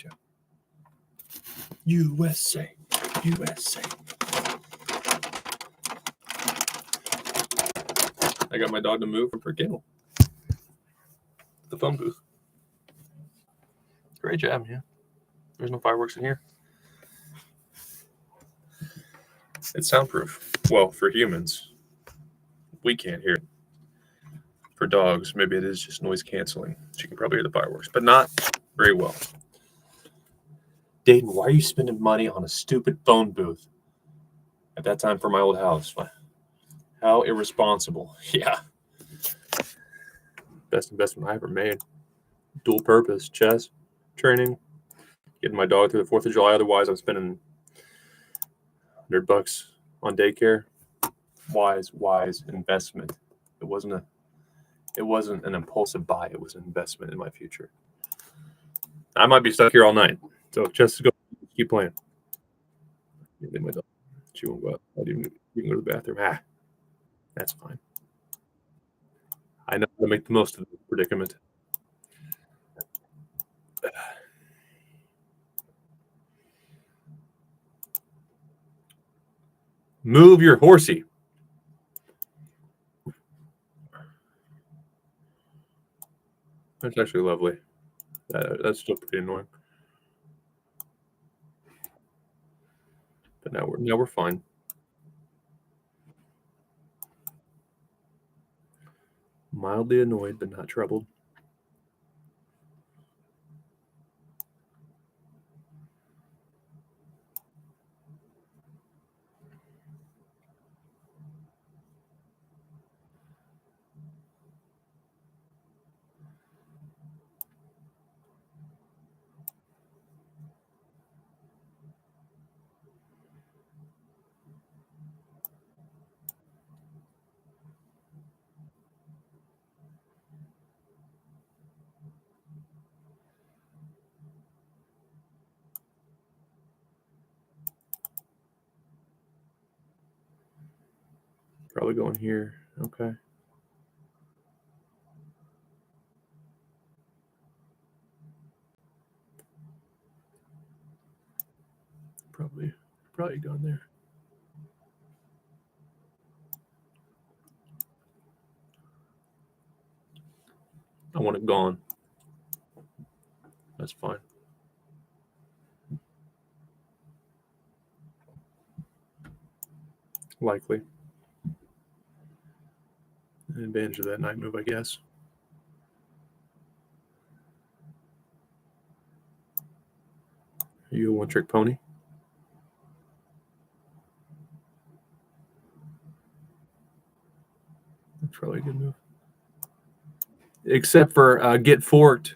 job. USA. I got my dog to move for Gale. The phone booth. Great job, yeah. There's no fireworks in here. It's soundproof. Well, for humans, we can't hear it. For dogs, maybe it is just noise canceling. She can probably hear the fireworks, but not very well. Dayton, why are you spending money on a stupid phone booth? At that time for my old house. How irresponsible. Yeah. Best investment I ever made. Dual purpose, chess, training, getting my dog through the 4th of July. Otherwise, I'm spending $100 on daycare. Wise investment. It wasn't an impulsive buy. It was an investment in my future. I might be stuck here all night. So just go keep playing. My dog. She won't go out. You can go to the bathroom. That's fine. I know how to make the most of the predicament. Move your horsey. That's actually lovely. That's still pretty annoying. But now we're fine. Mildly annoyed, but not troubled. Probably going here. Okay. Probably going there. I want it gone. That's fine. Likely. An advantage of that night move, I guess. Are you a one-trick pony? That's probably a good move. Except for get forked.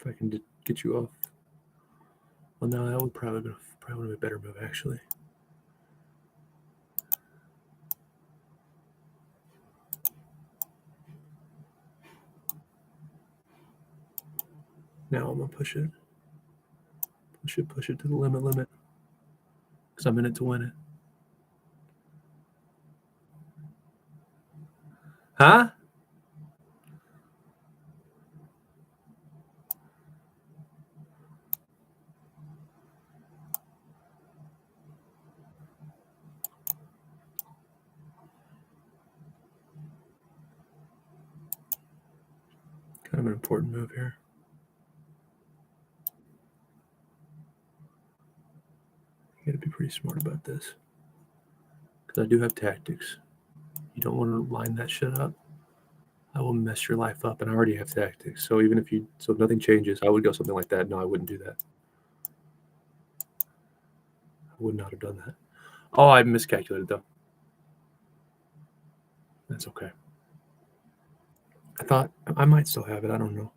If I can get you off. Well, no, that would probably be a better move, actually. Now I'm going to push it. Push it to the limit. Because I'm in it to win it. Huh? Kind of an important move here. You got to be pretty smart about this. Because I do have tactics. You don't want to line that shit up. I will mess your life up, and I already have tactics. So even if nothing changes, I would go something like that. No, I wouldn't do that. I would not have done that. Oh, I miscalculated, though. That's okay. I thought I might still have it. I don't know.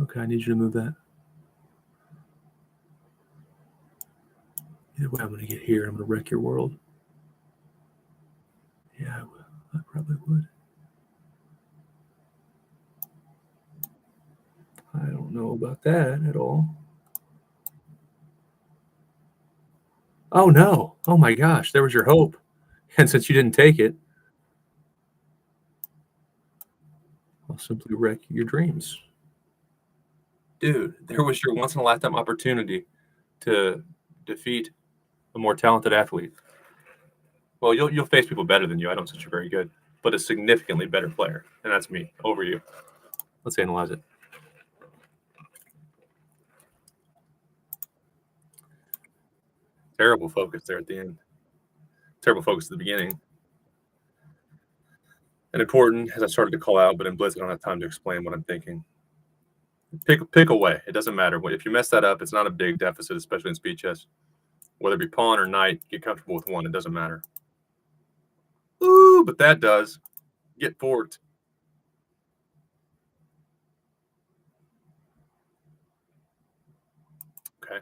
Okay, I need you to move that. Either way, I'm going to get here. I'm going to wreck your world. Yeah, I will. I probably would. I don't know about that at all. Oh, no. Oh, my gosh. There was your hope. And since you didn't take it, I'll simply wreck your dreams. Dude, there was your once-in-a-lifetime opportunity to defeat a more talented athlete. Well, you'll face people better than you. I don't think you're very good, but a significantly better player, and that's me over you. Let's analyze it. Terrible focus there at the end. Terrible focus at the beginning. And important, as I started to call out, but in Blitz, I don't have time to explain what I'm thinking. Pick away. It doesn't matter. If you mess that up, it's not a big deficit, especially in speed chess. Whether it be pawn or knight, get comfortable with one. It doesn't matter. Ooh, but that does. Get forked. Okay.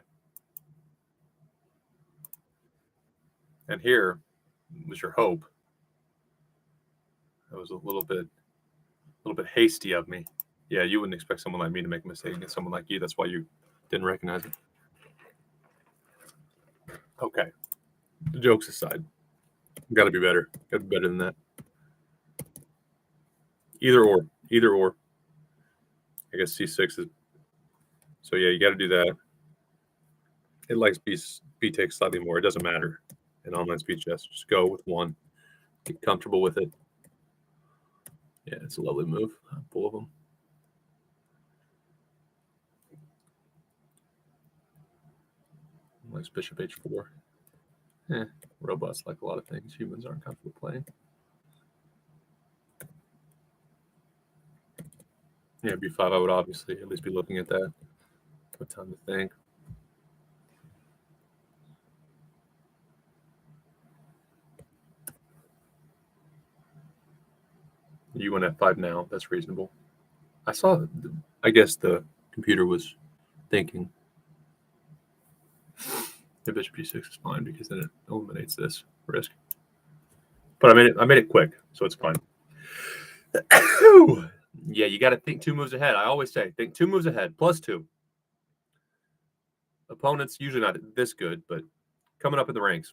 And here was your hope. That was a little bit hasty of me. Yeah, you wouldn't expect someone like me to make a mistake against someone like you. That's why you didn't recognize it. Okay. The jokes aside, got to be better. Got to be better than that. Either or. I guess C6 is. So yeah, you got to do that. It likes B takes slightly more. It doesn't matter in online speed chess. Just go with one. Get comfortable with it. Yeah, it's a lovely move. Full of them. Likes bishop h4. Robust like a lot of things. Humans aren't comfortable playing. Yeah, b5, I would obviously at least be looking at that. Put time to think. You went f5 now. That's reasonable. I guess the computer was thinking. The bishop g6 is fine because then it eliminates this risk. But I made it quick, so it's fine. Yeah, you got to think 2 moves ahead. I always say think 2 moves ahead, +2. Opponents usually not this good, but coming up in the ranks,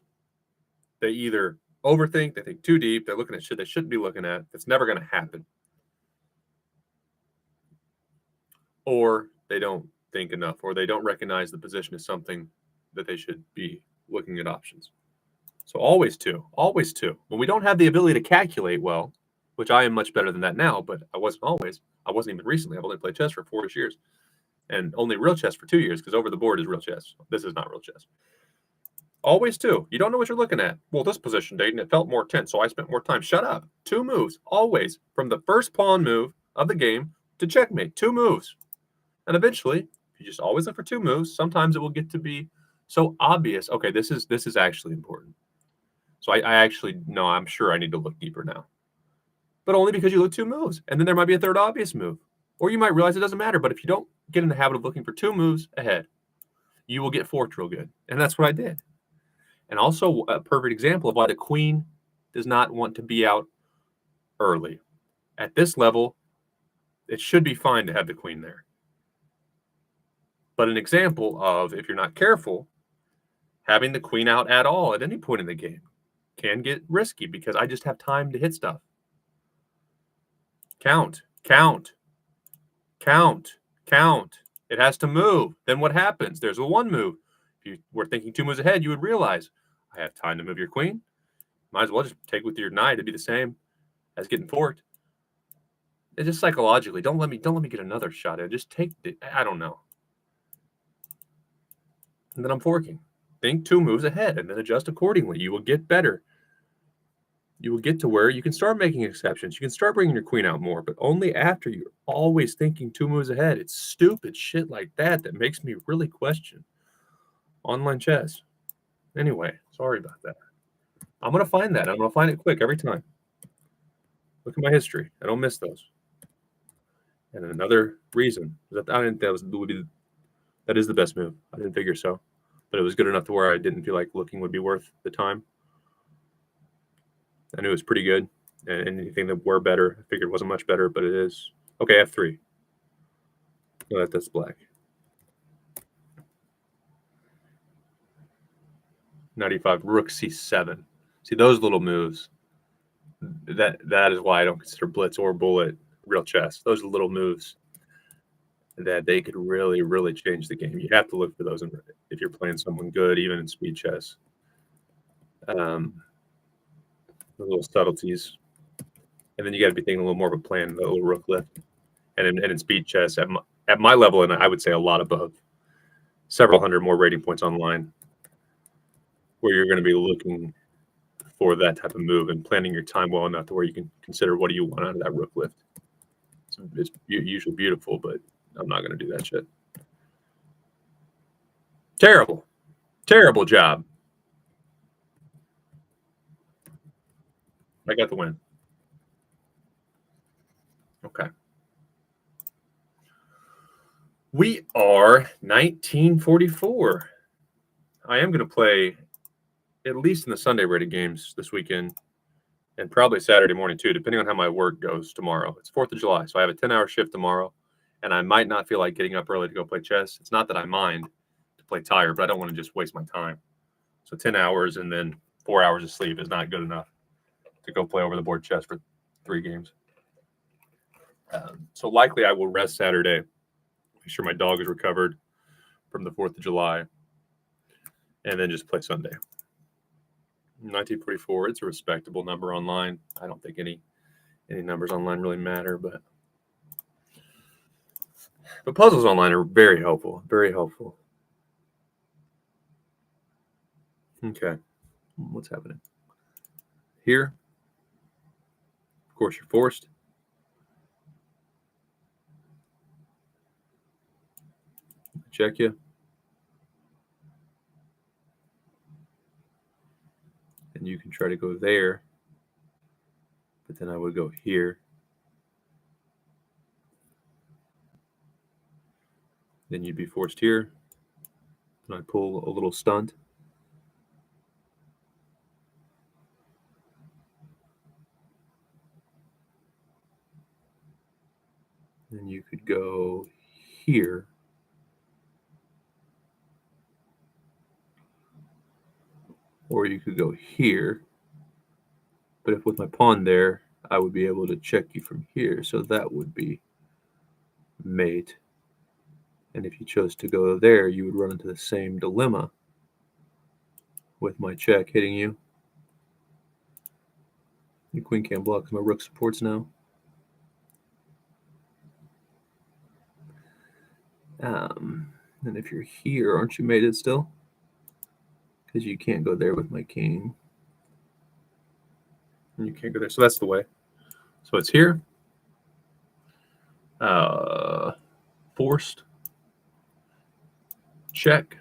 they either overthink, they think too deep, they're looking at shit they shouldn't be looking at. That's never going to happen. Or they don't think enough, or they don't recognize the position as something that they should be looking at options. So always 2. When we don't have the ability to calculate well, which I am much better than that now, but I wasn't always. I wasn't even recently. I've only played chess for 4 years and only real chess for 2 years because over the board is real chess. This is not real chess. Always 2. You don't know what you're looking at. Well, this position, Dayton, it felt more tense, so I spent more time. Shut up. 2 moves, always. From the first pawn move of the game to checkmate. 2 moves. And eventually, if you just always look for 2 moves, sometimes it will get to be so obvious. Okay, this is actually important. So I actually, no, I'm sure I need to look deeper now. But only because you look 2 moves. And then there might be a third obvious move. Or you might realize it doesn't matter. But if you don't get in the habit of looking for 2 moves ahead, you will get forked real good. And that's what I did. And also a perfect example of why the queen does not want to be out early. At this level, it should be fine to have the queen there. But an example of, if you're not careful, having the queen out at all at any point in the game can get risky because I just have time to hit stuff. Count. It has to move. Then what happens? There's a 1 move. If you were thinking 2 moves ahead, you would realize, I have time to move your queen. Might as well just take with your knight. It'd be the same as getting forked. It's just psychologically, don't let me get another shot at it. Just take it. I don't know. And then I'm forking. Think 2 moves ahead and then adjust accordingly. You will get better. You will get to where you can start making exceptions. You can start bringing your queen out more, but only after you're always thinking 2 moves ahead. It's stupid shit like that makes me really question online chess. Anyway, sorry about that. I'm going to find that. I'm going to find it quick every time. Look at my history. I don't miss those. And another reason is that I didn't think that is the best move. I didn't figure so, but it was good enough to where I didn't feel like looking would be worth the time. I knew it was pretty good, and anything that were better, I figured wasn't much better, but it is. Okay, F3. No, that's black. 95, rook C7. See, those little moves, that is why I don't consider blitz or bullet real chess. Those are little moves that they could really, really change the game. You have to look for those if you're playing someone good, even in speed chess. The little subtleties. And then you got to be thinking a little more of a plan, the little rook lift. And in speed chess, at my level, and I would say a lot above, several hundred more rating points online, where you're going to be looking for that type of move and planning your time well enough to where you can consider what do you want out of that rook lift. It's usually beautiful, but I'm not going to do that shit. Terrible. Terrible job. I got the win. Okay. We are 1944. I am going to play at least in the Sunday rated games this weekend and probably Saturday morning too, depending on how my work goes tomorrow. It's 4th of July, so I have a 10-hour shift tomorrow, and I might not feel like getting up early to go play chess. It's not that I mind to play tired, but I don't want to just waste my time. So 10 hours and then 4 hours of sleep is not good enough to go play over the board chess for 3 games. So likely I will rest Saturday, make sure my dog is recovered from the 4th of July, and then just play Sunday. 1944, it's a respectable number online. I don't think any numbers online really matter, but puzzles online are very helpful, very helpful. Okay, what's happening here? Of course, you're forced. Check you. And you can try to go there, but then I would go here. Then you'd be forced here. And I pull a little stunt. Then you could go here. Or you could go here. But if with my pawn there, I would be able to check you from here. So that would be mate. And if you chose to go there, you would run into the same dilemma with my check hitting you. Your queen can't block because my rook supports now. And if you're here, aren't you mated still? Because you can't go there with my king. And you can't go there. So that's the way. So it's here. Forced. Check.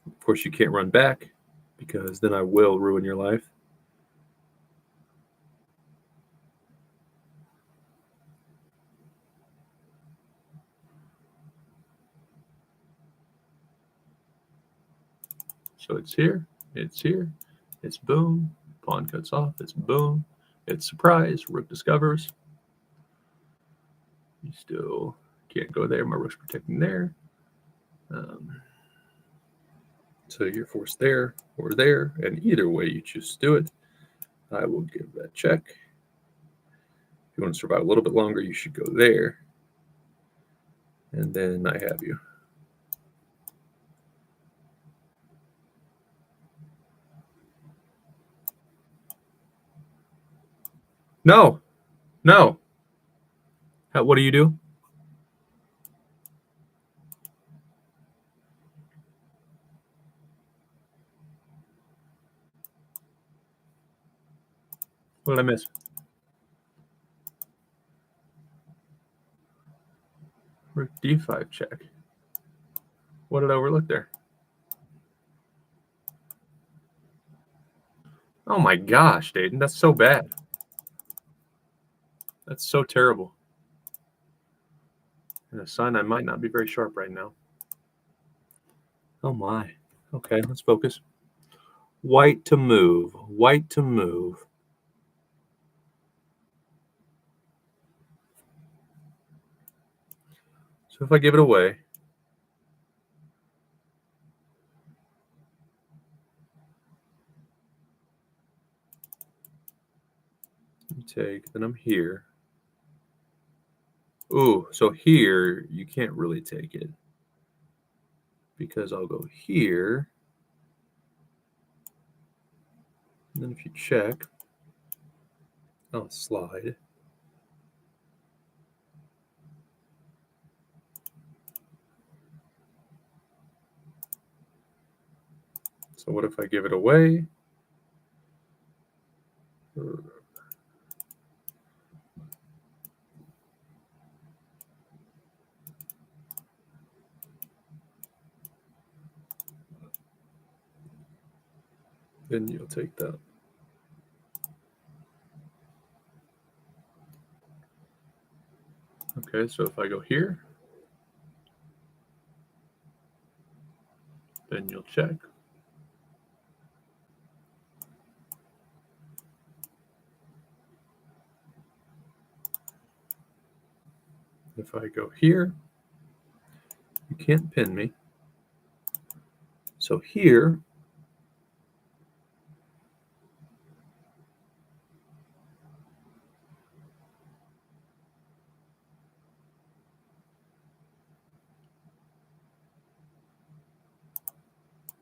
Of course, you can't run back because then I will ruin your life. So it's here, it's here, it's boom, pawn cuts off, it's boom, it's surprise, rook discovers. You still can't go there, my rook's protecting there. So you're forced there or there, and either way you choose to do it, I will give that check. If you want to survive a little bit longer, you should go there. And then I have you. No. What do you do? What did I miss? Rook d5 check. What did I overlook there? Oh my gosh, Dayton, that's so bad. That's so terrible. And a sign I might not be very sharp right now. Oh my. Okay, let's focus. White to move. White to move. So if I give it away, take, then I'm here. Ooh, so here you can't really take it because I'll go here. And then if you check, I'll slide. So what if I give it away? Then you'll take that. Okay, so if I go here, then you'll check. If I go here, you can't pin me. So here,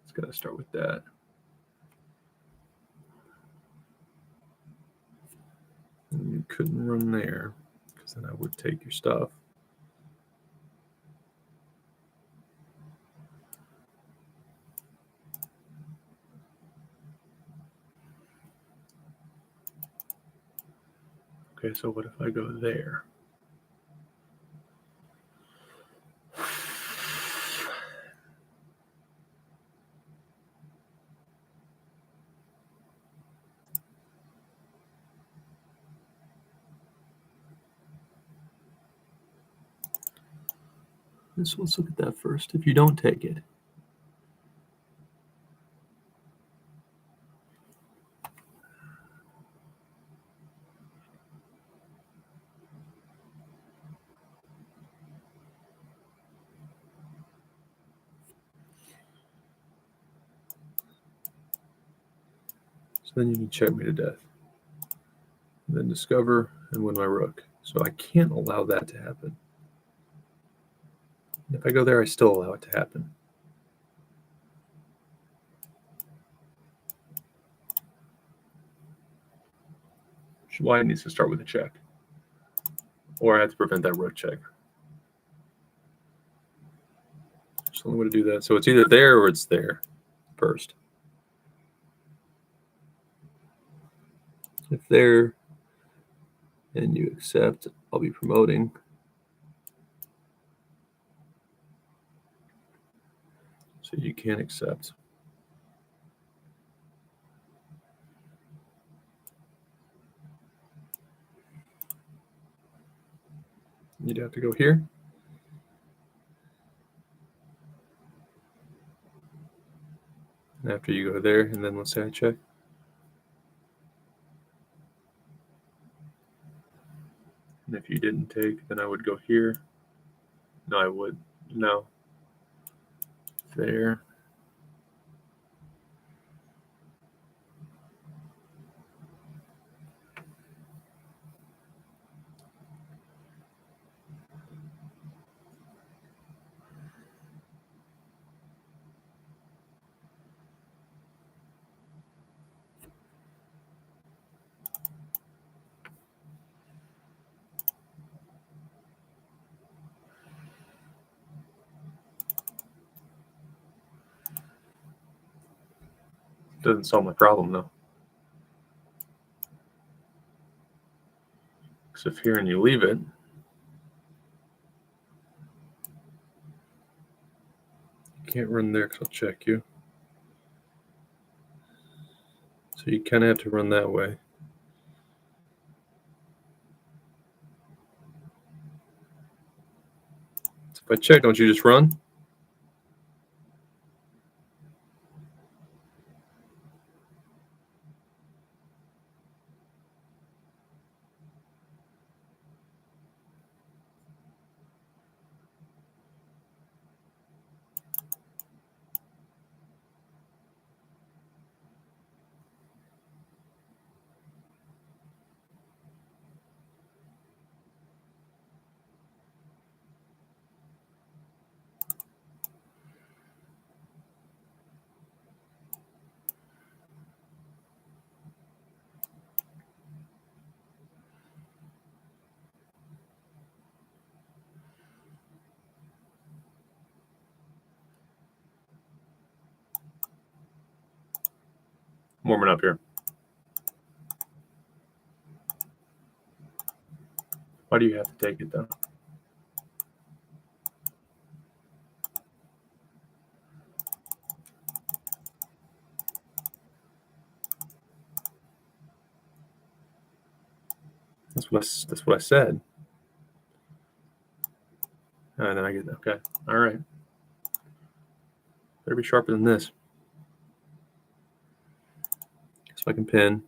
it's got to start with that. And you couldn't run there because then I would take your stuff. Okay, so what if I go there? So let's look at that first. If you don't take it, so then you can check me to death. And then discover and win my rook. So I can't allow that to happen. If I go there, I still allow it to happen. White needs to start with a check. Or I have to prevent that rook check. There's the only way to do that. So it's either there or it's there first. If there and you accept, I'll be promoting. So you can't accept. You'd have to go here. And after you go there, and then let's say I check. And if you didn't take, then I would go here. No, I would. No. There. Doesn't solve my problem, though. Because if here and you leave it, you can't run there because I'll check you. So you kind of have to run that way. If I check, don't you just run? Warming up here. Why do you have to take it, though? That's what I said. And then I get, okay. All right. Better be sharper than this. So I can pin.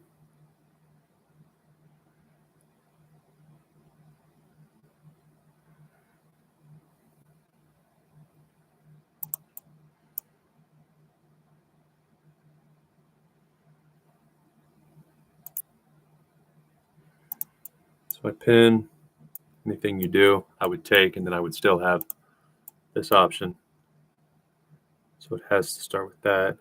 So I pin. Anything you do, I would take, and then I would still have this option. So it has to start with that.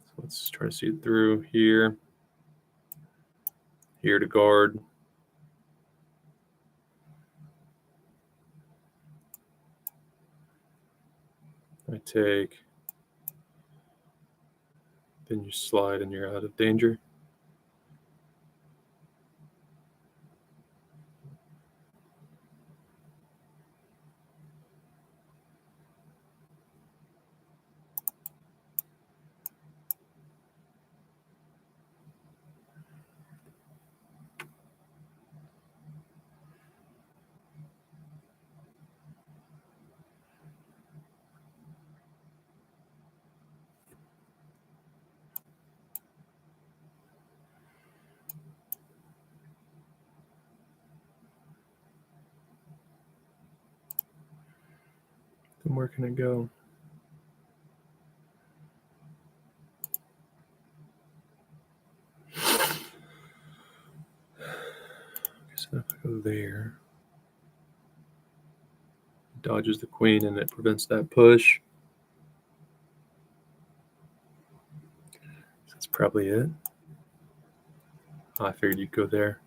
So let's try to see it through here. Here to guard. I take. Then you slide and you're out of danger. Then where can it go? So if I go there, it dodges the queen and it prevents that push. So that's probably it. I figured you'd go there.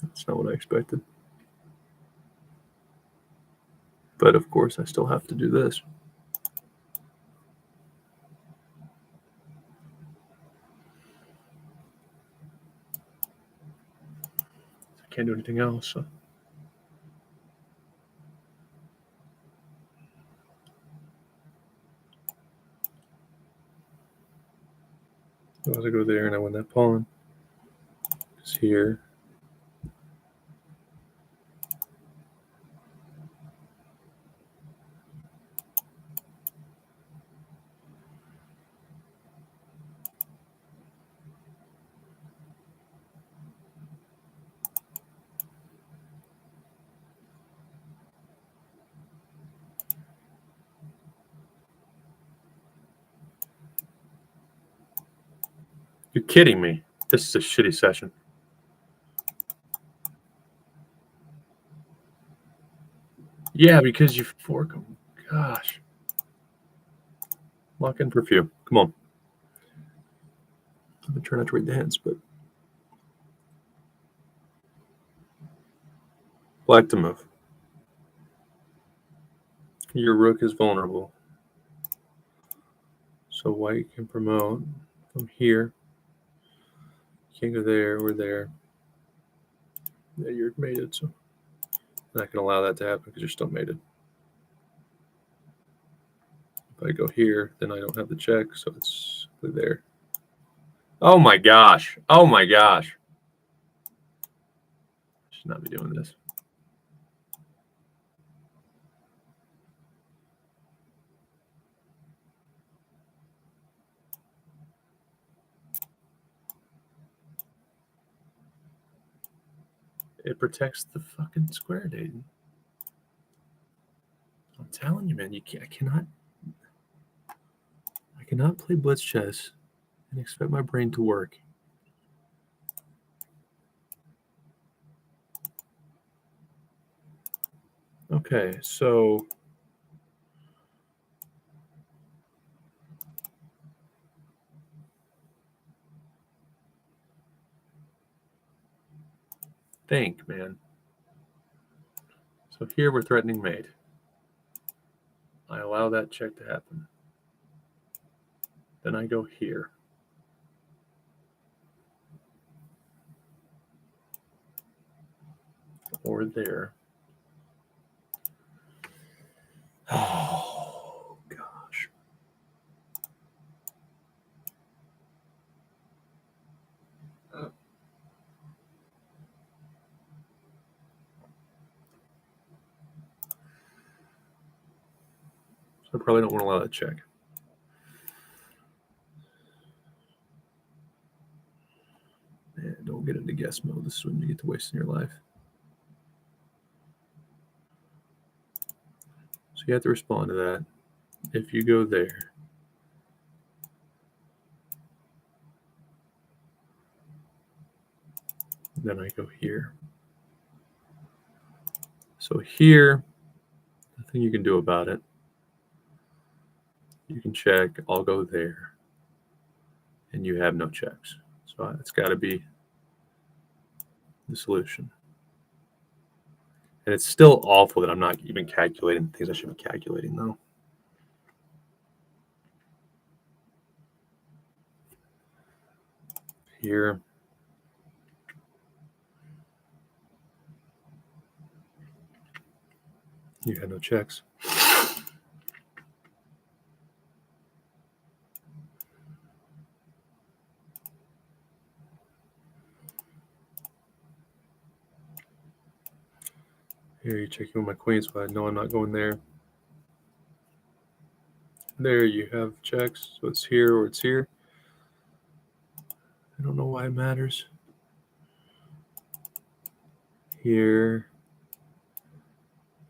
That's not what I expected. But of course, I still have to do this. I can't do anything else. So. Otherwise, I go there and I win that pawn. It's here. You're kidding me. This is a shitty session. Yeah, because you fork them. Gosh. Lock in for a few. Come on. I've been trying not to read the hints, but. Black to move. Your rook is vulnerable. So white can promote from here. Can't go there or there. Yeah, you're mated, so. And I can allow that to happen because you're still mated. If I go here, then I don't have the check, so it's there. Oh my gosh. Oh my gosh. Should not be doing this. It protects the fucking square, Dayton. I'm telling you, man, I cannot play blitz chess and expect my brain to work. Okay, so think, man. So here we're threatening mate. I allow that check to happen. Then I go here. Or there. Oh, gosh. So I probably don't want to allow that check. Man, don't get into guess mode. This is when you get to wasting your life. So you have to respond to that. If you go there, then I go here. So here, nothing you can do about it. You can check, I'll go there. And you have no checks. So it's got to be the solution. And it's still awful that I'm not even calculating things I should be calculating, though. Here. You have no checks. Here, you're checking with my queen, so I know I'm not going there. There, you have checks. So it's here or it's here. I don't know why it matters. Here.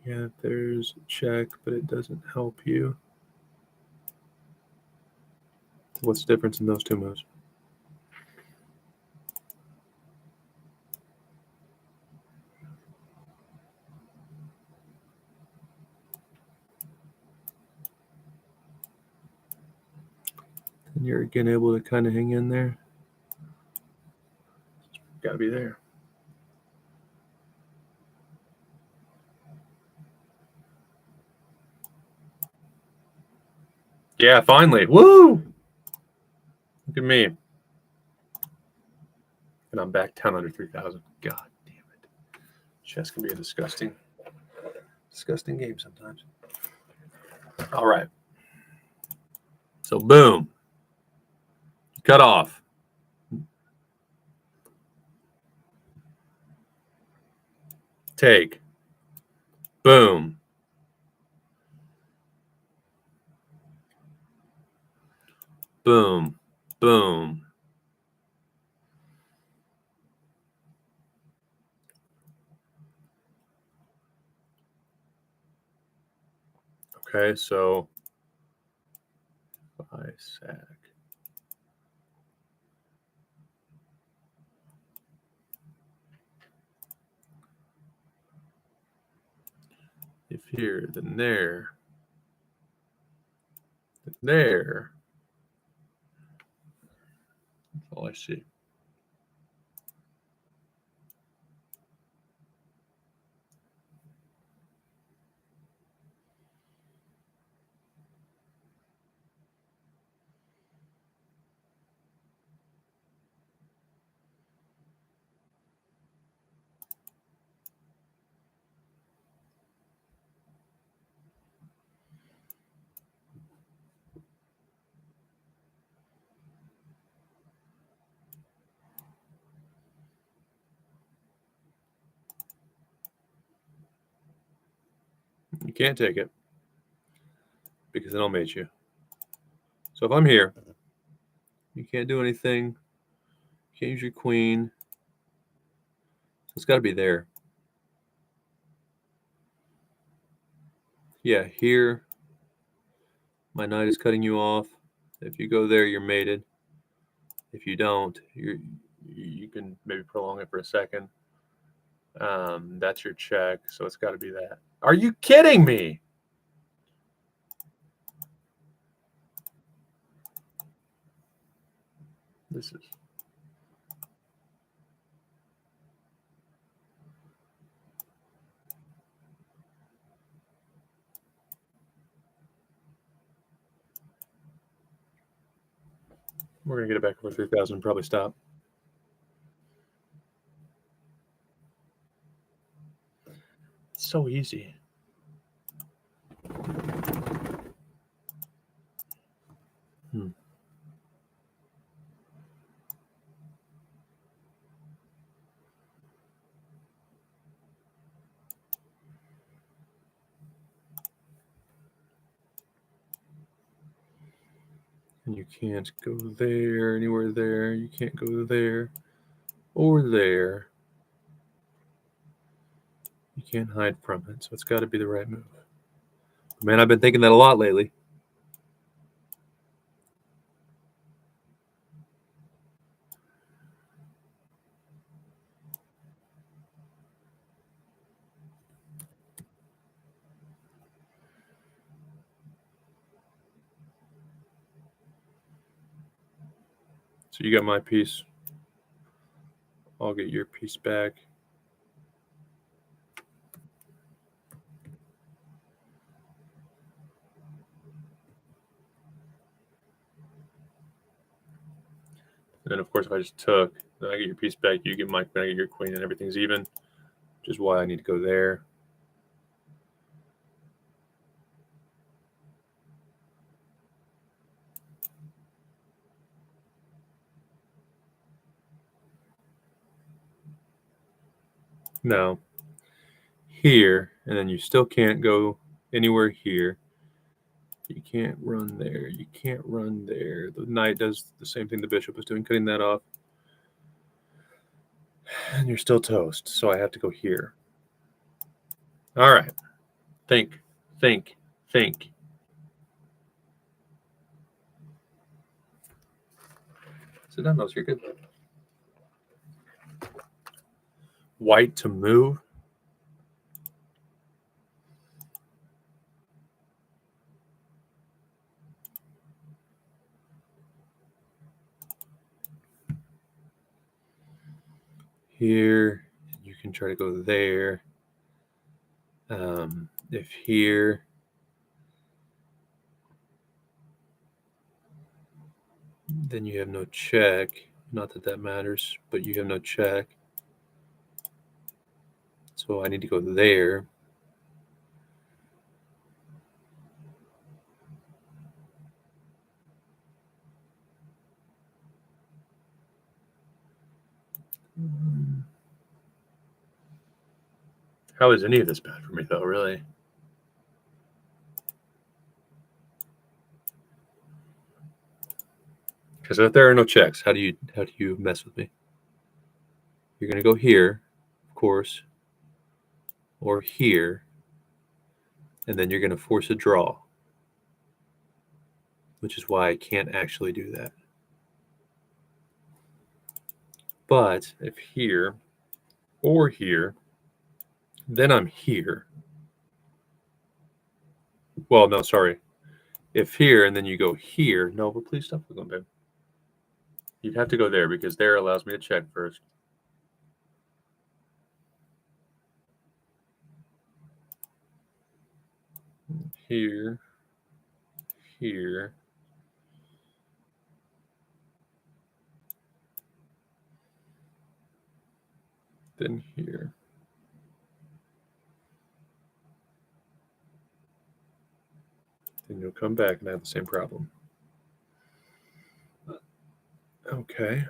Yeah, there's a check, but it doesn't help you. What's the difference in those two moves? And you're again able to kind of hang in there. Got to be there. Yeah, finally. Woo! Look at me. And I'm back down under 3,000. God damn it. Chess can be a disgusting game sometimes. All right. So, boom. Cut off. Take. Boom. Boom. Boom. Okay, so I sack. If here, then there. Then there. That's all I see. You can't take it because then I'll mate you. So if I'm here, you can't do anything. You can't use your queen. So it's got to be there. Yeah, here, my knight is cutting you off. If you go there, you're mated. If you don't, you can maybe prolong it for a second. That's your check, so it's got to be that. Are you kidding me? This is... We're going to get it back over 3,000 and probably stop. It's so easy. And you can't go there, anywhere there. You can't go there or there. You can't hide from it, so it's got to be the right move. Man, I've been thinking that a lot lately. So you got my piece. I'll get your piece back. And then, of course, if I just took, then I get your piece back, you get my queen, I get your queen, and everything's even, which is why I need to go there. Now, here, and then you still can't go anywhere here. You can't run there. You can't run there. The knight does the same thing the bishop was doing, cutting that off. And you're still toast, so I have to go here. All right. Think, think, think. Sit down, Nose. You're good. White to move. Here, you can try to go there. If here, then you have no check. Not that that matters, but you have no check. So I need to go there. How is any of this bad for me, though, really? Because if there are no checks, how do you mess with me? You're going to go here, of course, or here, and then you're going to force a draw, which is why I can't actually do that. But if here or here, then I'm here. Well, no, sorry. If here and then you go here, no, but please stop going there. You'd have to go there because there allows me to check first. Here, here. Then here. Then you'll come back and have the same problem. Okay.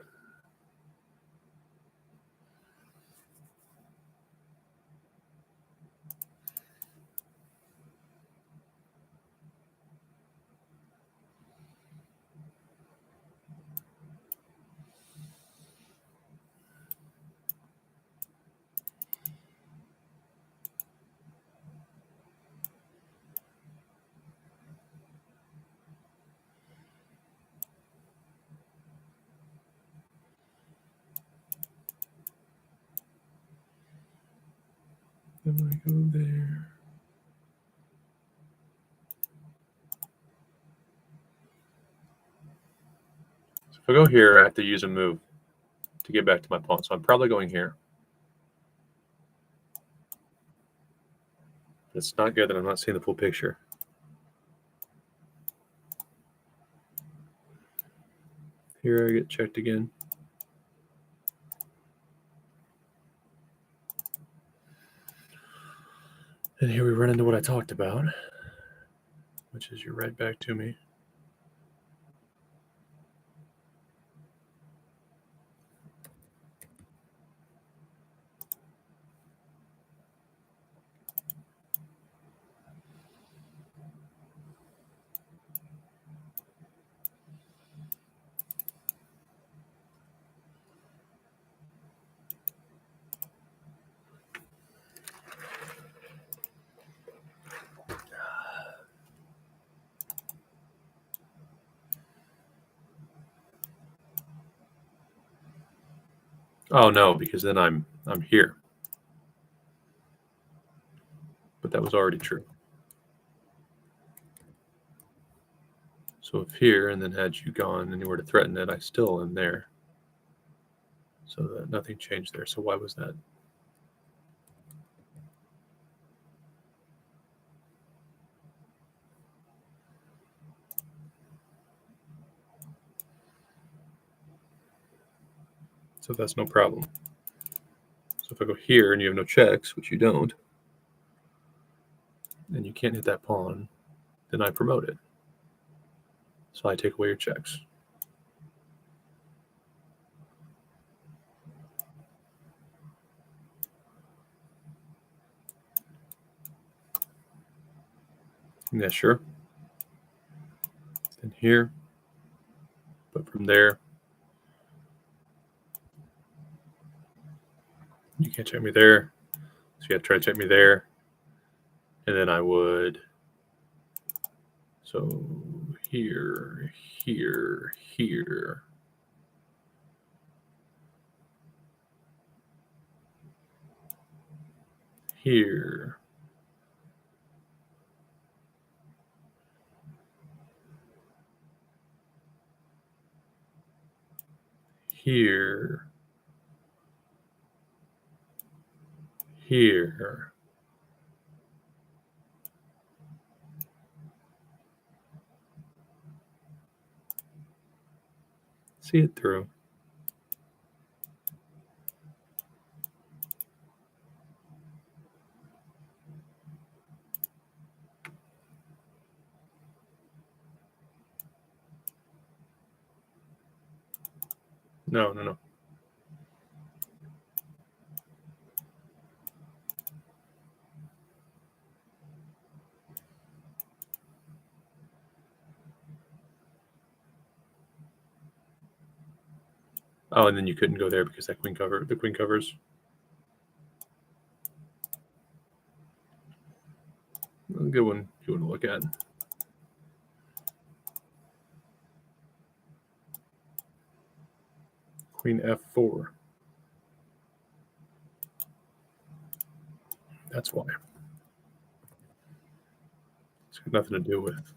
Then I go there. So if I go here, I have to use a move to get back to my pawn. So I'm probably going here. It's not good that I'm not seeing the full picture. Here I get checked again. And here we run into what I talked about, which is you're right back to me. Oh no, because then I'm here. But that was already true. So if here, and then had you gone and you were to threaten it, I still am there. So that nothing changed there. So why was that? So that's no problem. So if I go here and you have no checks, which you don't, and you can't hit that pawn, then I promote it. So I take away your checks. Yeah, sure. Then here, but from there, you can't check me there. So you have to try to check me there. And then I would, so here, here, here. Here. Here. Here. See it through. No, no, no. Oh, and then you couldn't go there because that queen cover, the queen covers. A good one you want to look at. Queen f4. That's why. It's got nothing to do with.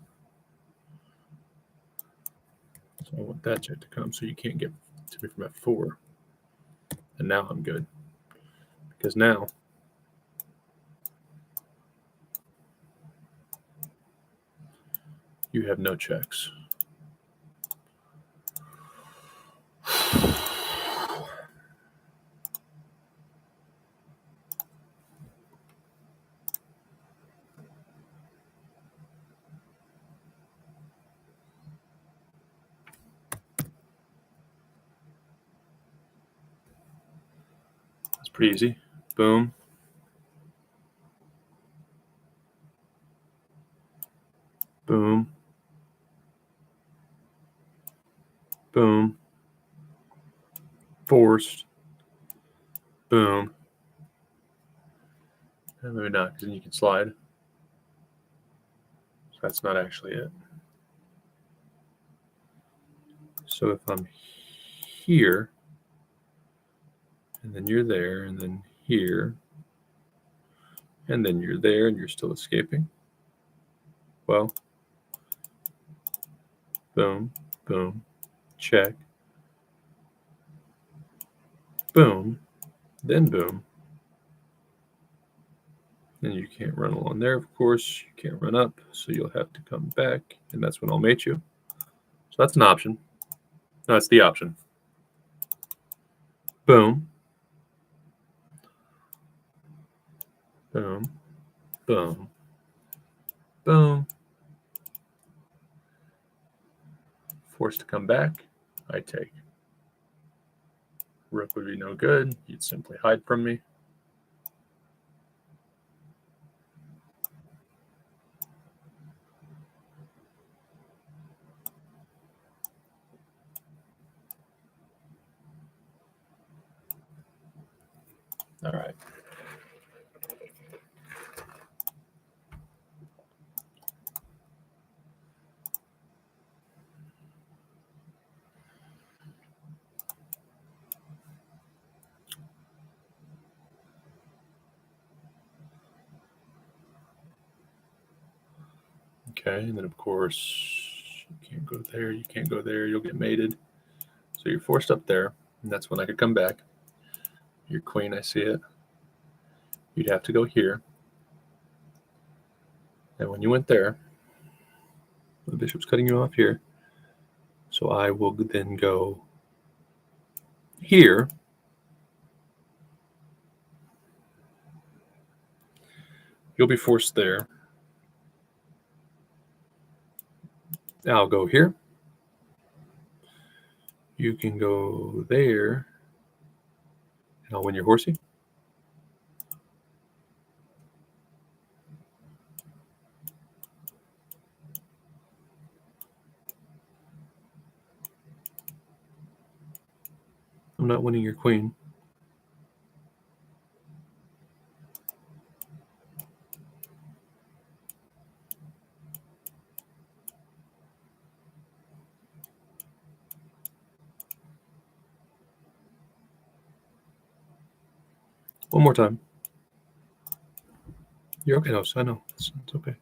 So I want that check to come so you can't get to me from f4. And now I'm good. Because now you have no checks. That's pretty easy. Boom. Boom. Boom. Forced. Boom. And maybe not, because then you can slide. So that's not actually it. So if I'm here, and then you're there, and then here, and then you're there and you're still escaping. Well, boom, boom, check, boom, then boom. And you can't run along there, of course. You can't run up, so you'll have to come back, and that's when I'll mate you. So that's an option. No, that's the option. Boom. Boom. Boom. Boom. Forced to come back, I take. Rook would be no good. You'd simply hide from me. All right. Okay, and then of course, you can't go there, you can't go there, you'll get mated. So you're forced up there, and that's when I could come back. Your queen, I see it. You'd have to go here. And when you went there, the bishop's cutting you off here. So I will then go here. You'll be forced there. I'll go here. You can go there. And I'll win your horsey. I'm not winning your queen. One more time. You're okay, though. I know. It's okay.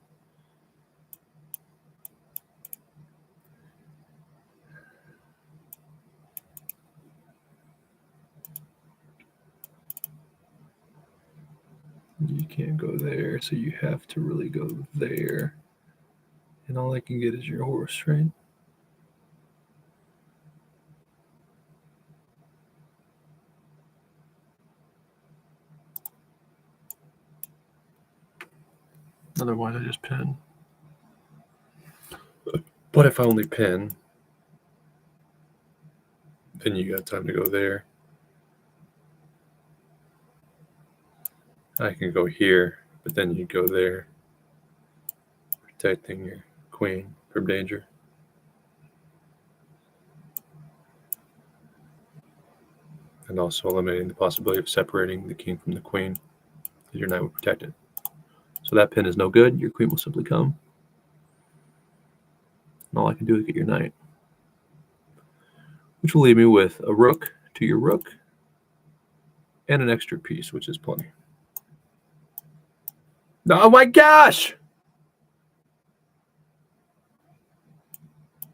You can't go there, so you have to really go there. And all I can get is your horse, right? Otherwise, I just pin. But if I only pin, then you got time to go there. I can go here, but then you go there, protecting your queen from danger. And also eliminating the possibility of separating the king from the queen, because your knight would protect it. So that pin is no good. Your queen will simply come. And all I can do is get your knight. Which will leave me with a rook to your rook and an extra piece, which is plenty. Oh my gosh!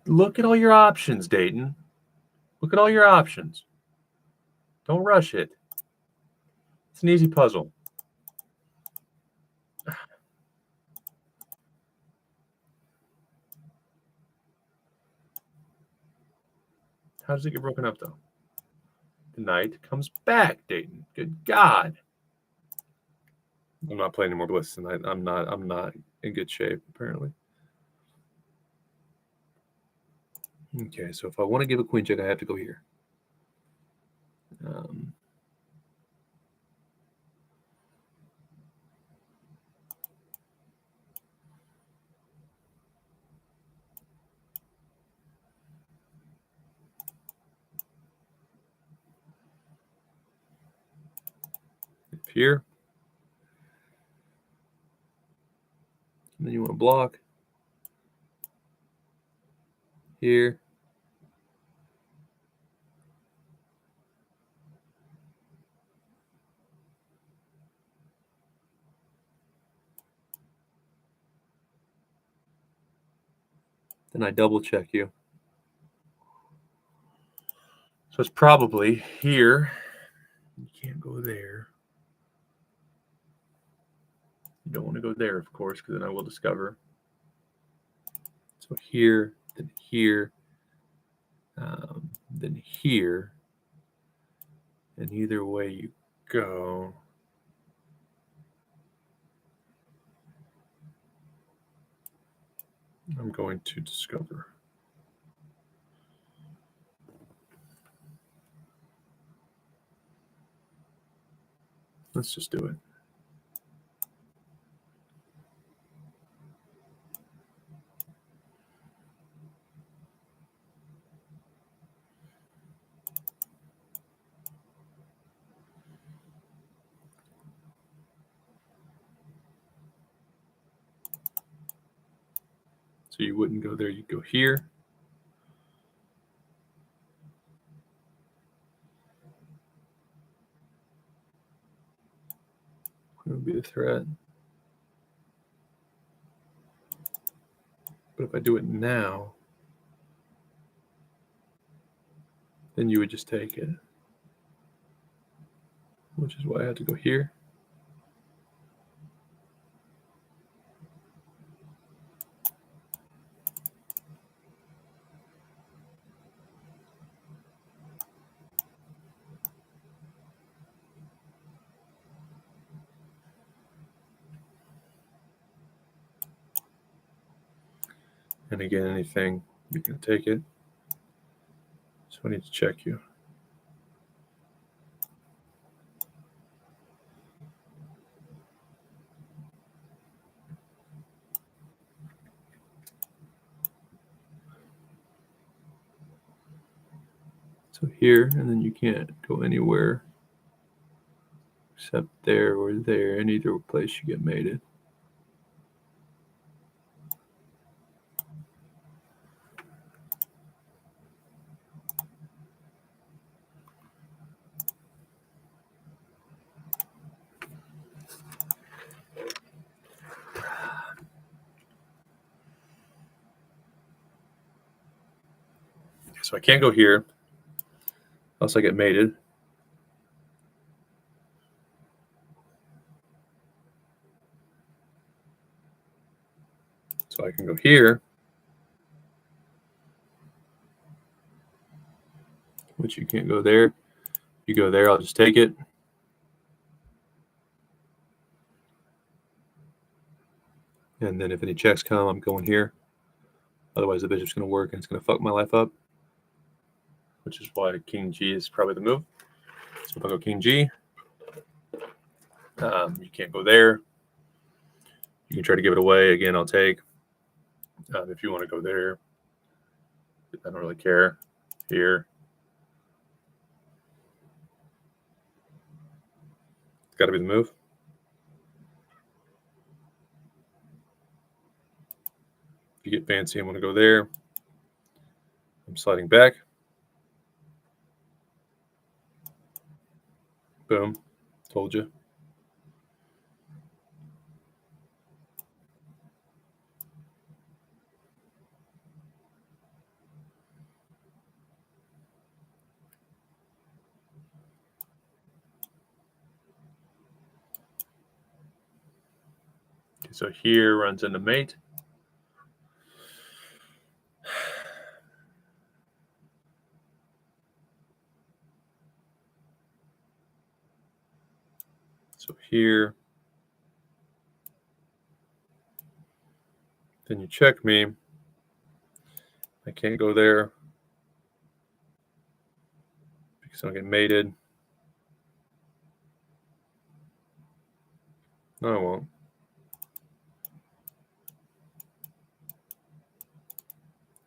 Look at all your options, Dayton. Look at all your options. Don't rush it. It's an easy puzzle. How does it get broken up, though? The knight comes back, Dayton. Good God. I'm not playing any more Bliss tonight. I'm not in good shape, apparently. Okay, so if I want to give a queen check, I have to go here. Here. And then you want to block. Here. then I double check you. So it's probably here. You can't go there. You don't want to go there, of course, because then I will discover. So here, then here, then here. And either way you go, I'm going to discover. Let's just do it. So you wouldn't go there, you'd go here. What would be the threat? But if I do it now, then you would just take it, which is why I had to go here. And again, anything, you can take it. So I need to check you. So here, and then you can't go anywhere except there or there, in either place you get mated. So I can't go here, else I get mated. So I can go here, which you can't go there. You go there, I'll just take it. And then if any checks come, I'm going here. Otherwise, the bishop's going to work and it's going to fuck my life up, which is why King G is probably the move. So if I go King G, you can't go there. You can try to give it away. Again, I'll take. If you want to go there, I don't really care. Here. It's got to be the move. If you get fancy and want to go there, I'm sliding back. Boom. Told you. Okay, so here runs into mate. So here, then you check me. I can't go there because I'll get mated. No, I won't.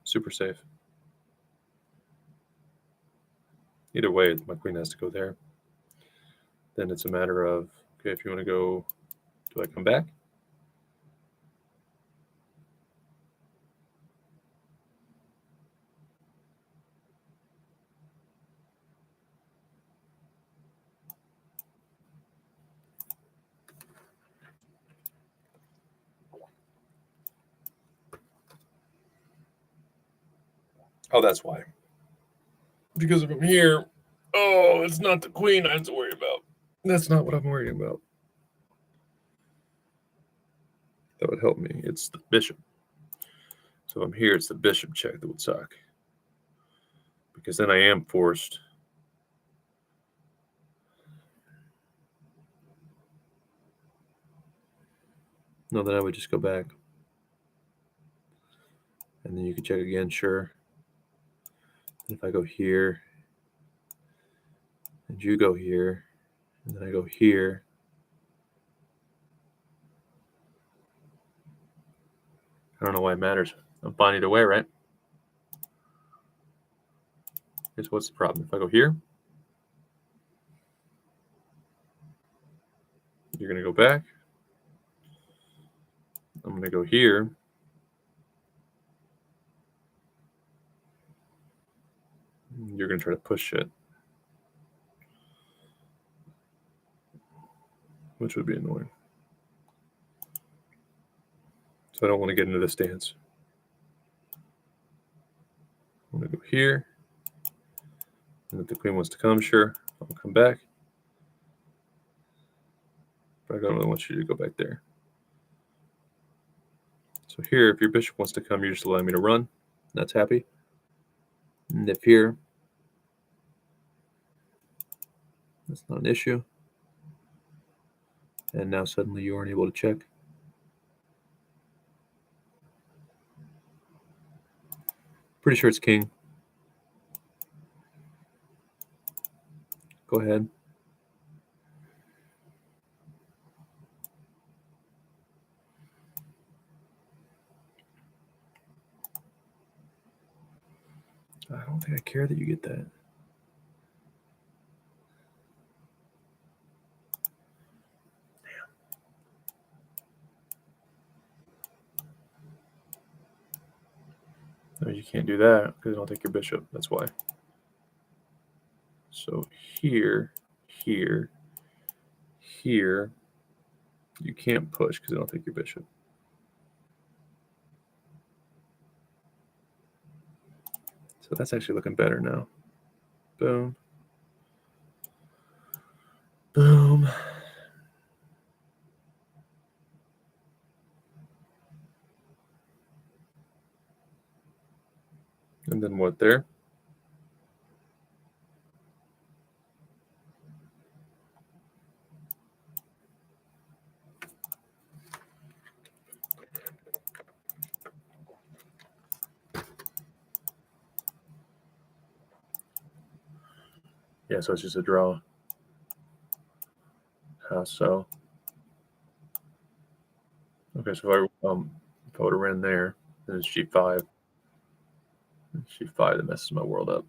Super safe. Either way, my queen has to go there. Then it's a matter of, okay, if you want to go, do I come back? Oh, that's why. Because if I'm here, oh, it's not the queen I have to worry about. That's not what I'm worrying about. That would help me. It's the bishop. So if I'm here, it's the bishop check that would suck. Because then I am forced. No, then I would just go back. And then you can check again, sure. If I go here, and you go here, and then I go here, I don't know why it matters. I'm fine either way, right? Guess what's the problem? If I go here, you're going to go back. I'm going to go here. You're going to try to push it, which would be annoying. So I don't want to get into this dance. I'm going to go here. And if the queen wants to come, sure, I'll come back. But I don't really want you to go back there. So here, if your bishop wants to come, you're just allowing me to run. That's happy. And if here, that's not an issue. And now suddenly you aren't able to check. Pretty sure it's king. Go ahead. I don't think I care that you get that. No, you can't do that because I don't take your bishop. That's why. So here, here, here, you can't push because I don't take your bishop. So that's actually looking better now. Boom. Boom. And then what there? Yeah, so it's just a draw. How so? Okay, so if I would have ran there, then it's g5. G5 that messes my world up.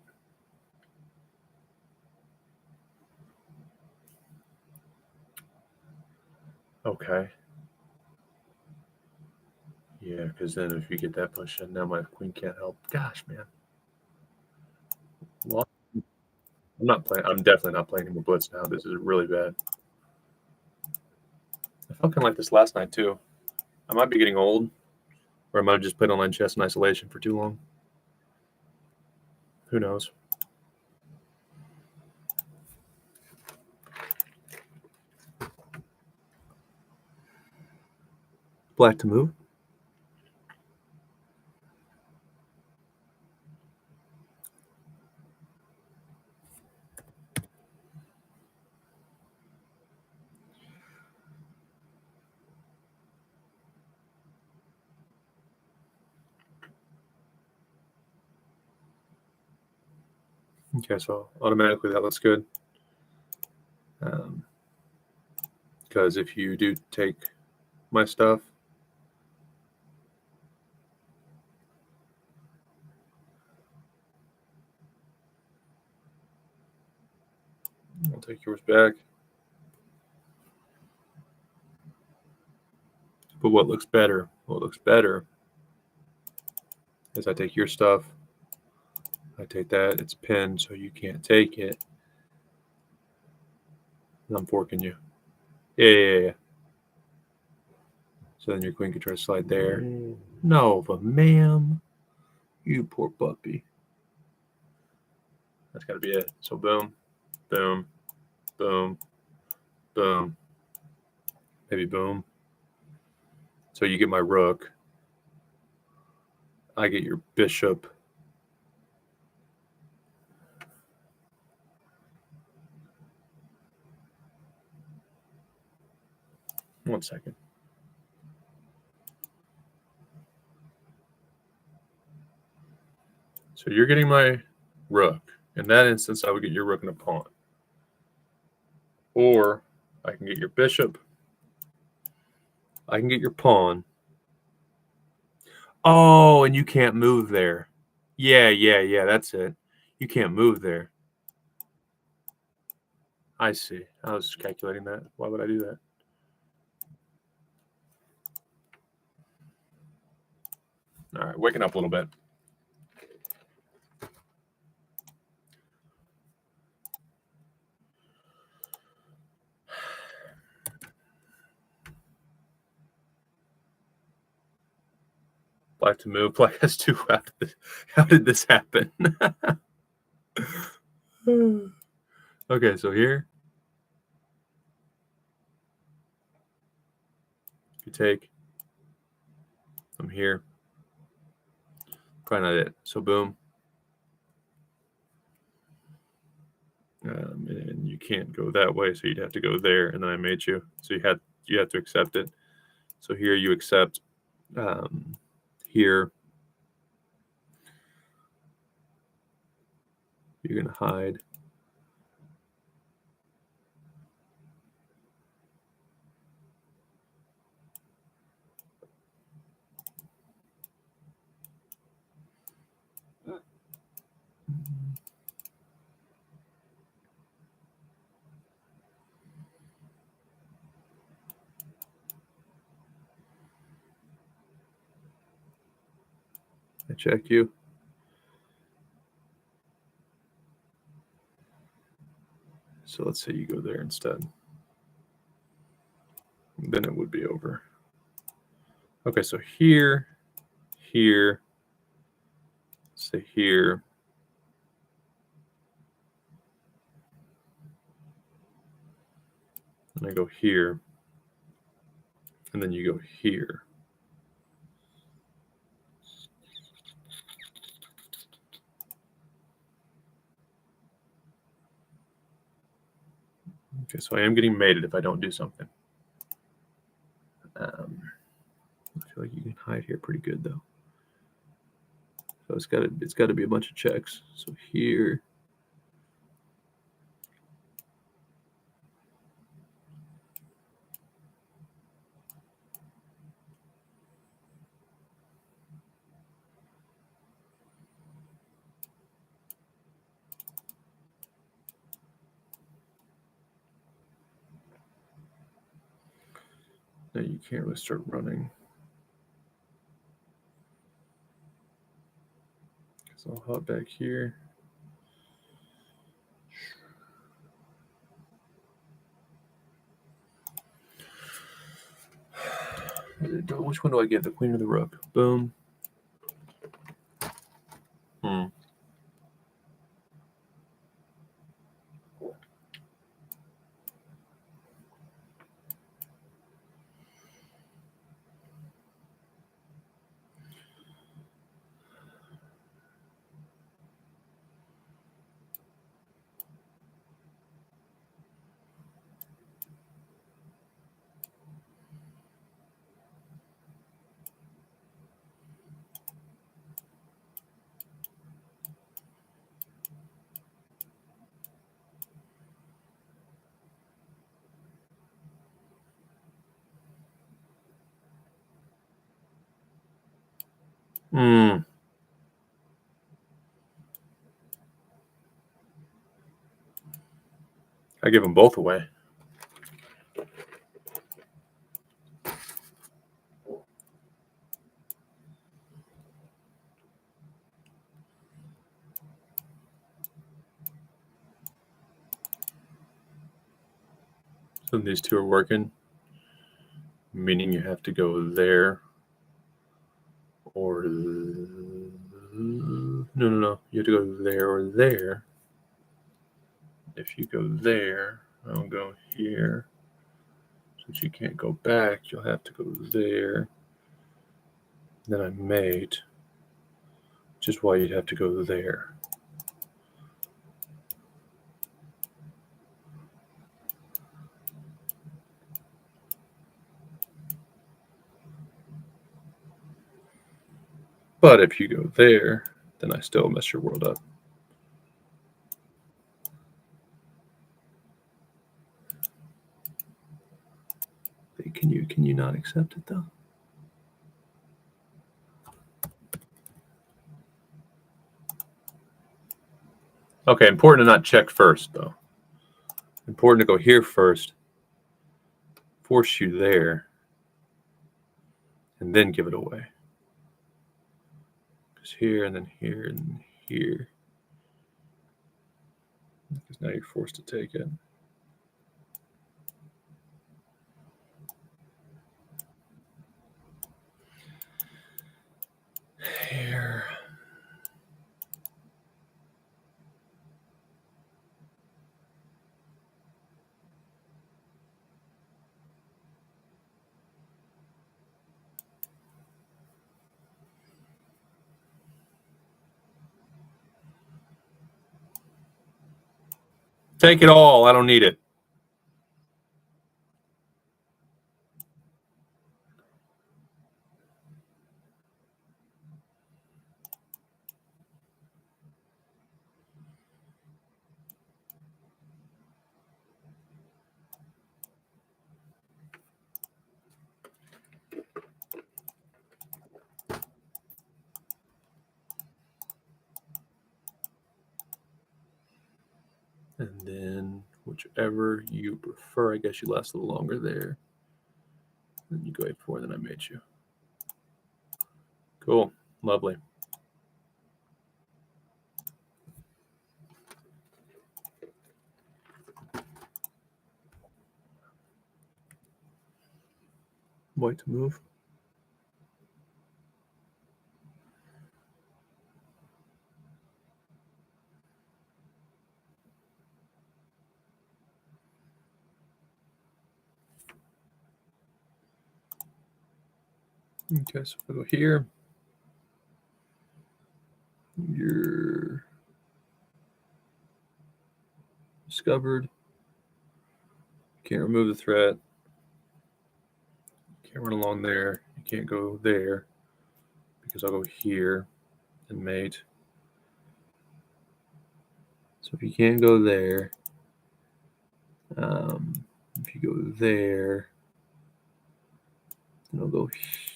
Okay. Yeah, because then if you get that push in, now my queen can't help. Gosh, man. Well, I'm not playing. I'm definitely not playing anymore blitz now. This is really bad. I felt kind of like this last night too. I might be getting old, or I might have just played online chess in isolation for too long. Who knows? Black to move. Okay, so automatically that looks good. Because if you do take my stuff, I'll take yours back. But what looks better? What looks better is I take your stuff. I take that. It's pinned, so you can't take it. And I'm forking you. Yeah. So then your queen could try to slide there. No, but ma'am, you poor puppy. That's got to be it. So boom, boom, boom, boom, maybe boom. So you get my rook. I get your bishop. One second. So you're getting my rook. In that instance, I would get your rook and a pawn. Or I can get your bishop. I can get your pawn. Oh, and you can't move there. Yeah, that's it. You can't move there. I see. I was calculating that. Why would I do that? All right, waking up a little bit. Black to move. Black has two. How did this happen? Okay, so here you take. I'm here. Probably not it. So boom. And you can't go that way, so you'd have to go there, and then I made you. So you have to accept it. So here you accept. Here you're gonna hide. I check you. So let's say you go there instead. Then it would be over. Okay, so here, say here. And I go here. And then you go here. Okay, so I am getting mated if I don't do something. I feel like you can hide here pretty good though. So it's got to be a bunch of checks. So here. Now you can't really start running. So I'll hop back here. Which one do I get? The queen or the rook? Boom. I give them both away. So these two are working, meaning you have to go there or no. You have to go there or there. if you go there, I'll go here. Since you can't go back, you'll have to go there. Then I mate, which is why you'd have to go there. But if you go there, then I still mess your world up. Can you not accept it though? Okay, important to not check first though. Important to go here first, force you there, and then give it away. Because here and then here and here. Because now you're forced to take it. Here. Take it all. I don't need it. And then whichever you prefer, I guess you last a little longer there. Then you go 8-4, then I made you. Cool. Lovely. White to move. Okay, so if I go here, you're discovered. Can't remove the threat. Can't run along there. You can't go there because I'll go here and mate. So if you can't go there, if you go there, then I'll go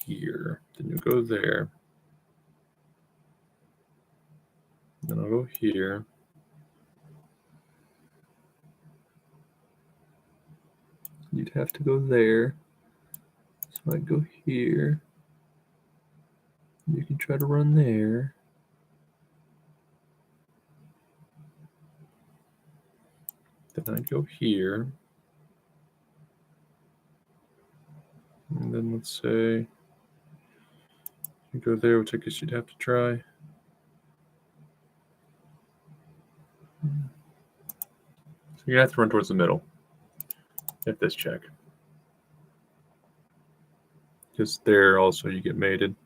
here. Then you'll go there. Then I'll go here. You'd have to go there. So I'd go here. You can try to run there. Then I'd go here. And then let's say you go there, which I guess you'd have to try. So you have to run towards the middle. If this check. Because there also you get mated.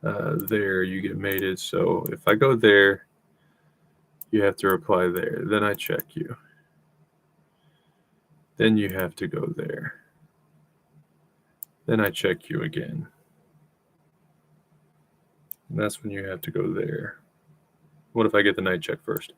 There you get mated. So if I go there, you have to reply there. Then I check you. Then you have to go there. Then I check you again. And that's when you have to go there. What if I get the knight check first?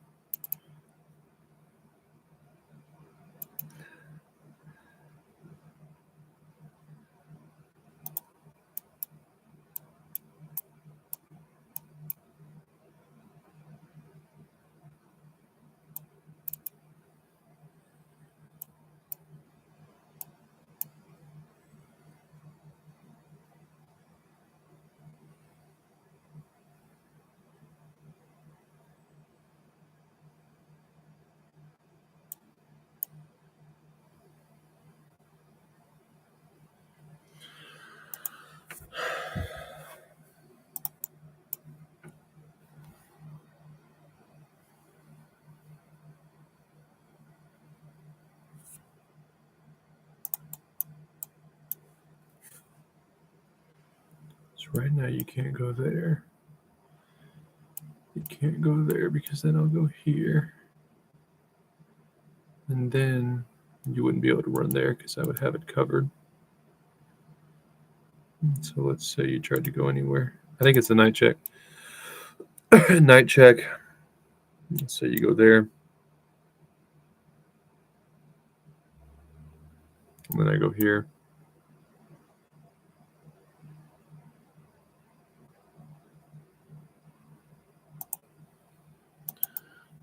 right now you can't go there. You can't go there because then I'll go here. And then you wouldn't be able to run there because I would have it covered. So let's say you tried to go anywhere. I think it's a knight check. Knight check. Let's say you go there. And then I go here.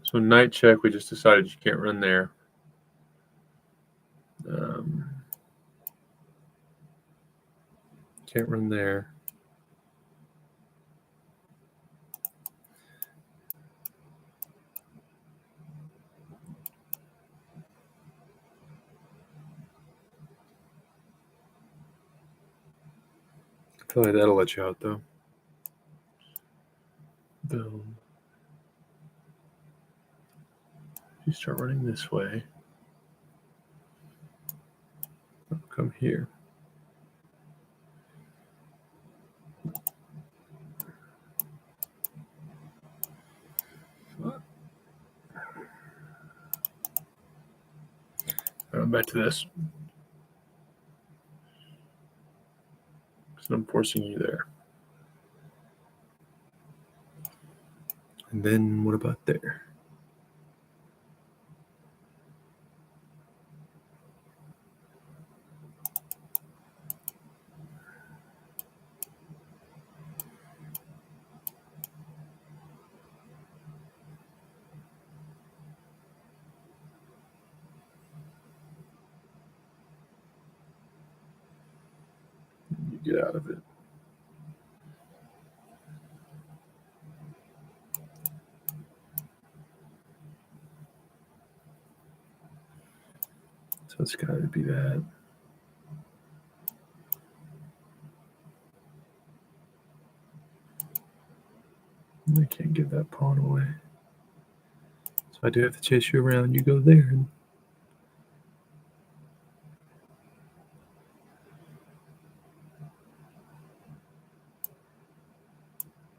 So knight check, we just decided you can't run there. Can't run there. I feel like that'll let you out, though. Boom. If you start running this way, I'll come here. I'm back to this. So I'm forcing you there. And then what about there? You get out of it. So it's got to be that. I can't give that pawn away. So I do have to chase you around. You go there. And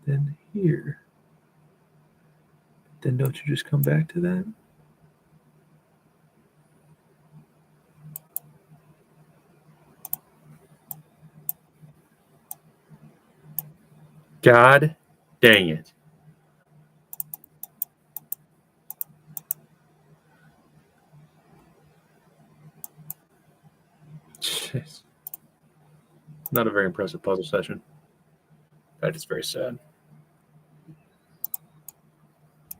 then here. Then don't you just come back to that? God dang it. Jeez. Not a very impressive puzzle session. That is very sad.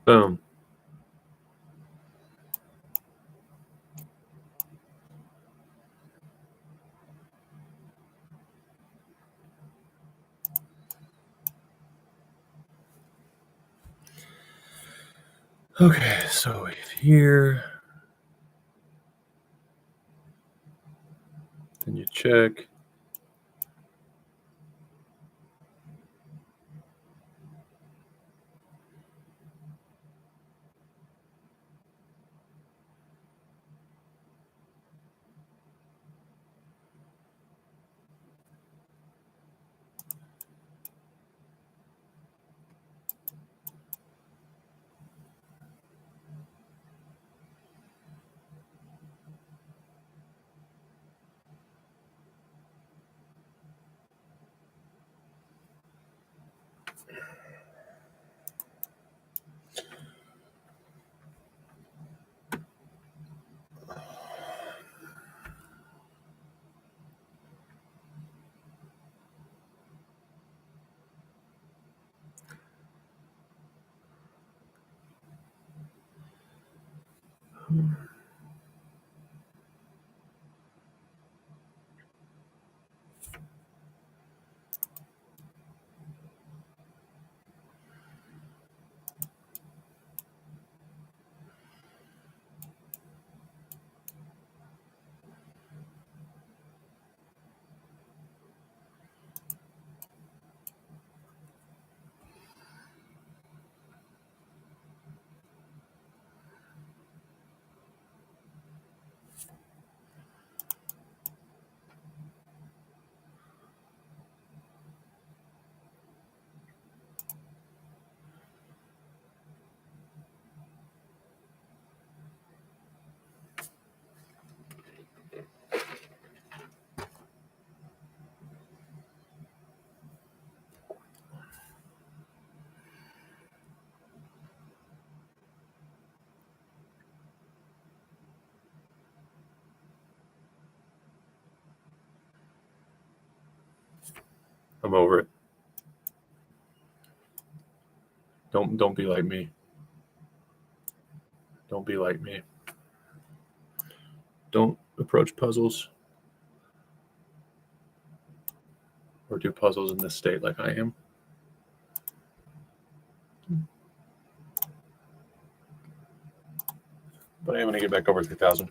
Boom. Okay, so if here, then you check. I'm over it. Don't be like me. Don't be like me. Don't approach puzzles or do puzzles in this state like I am. But I am going to get back over 3,000.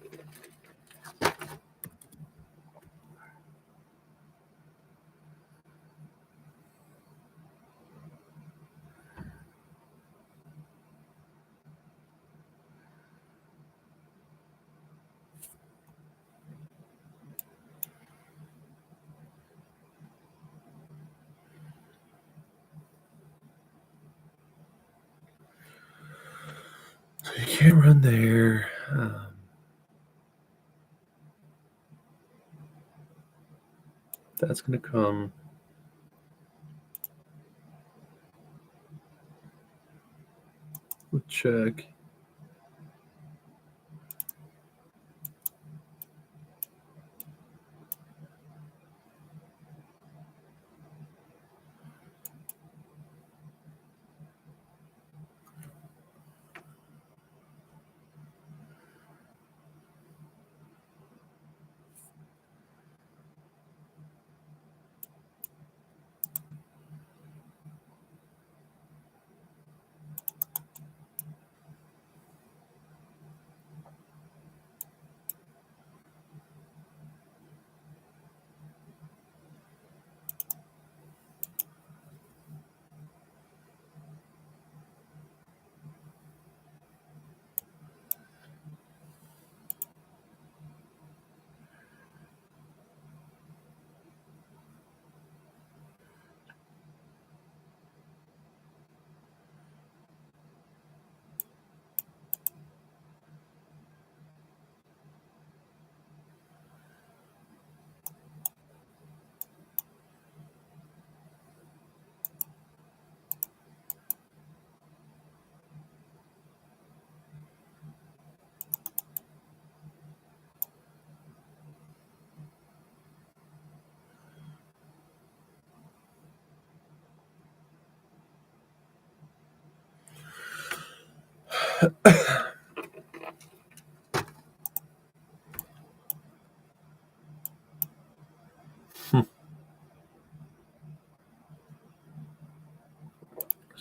So you can't run there. That's going to come. We'll check.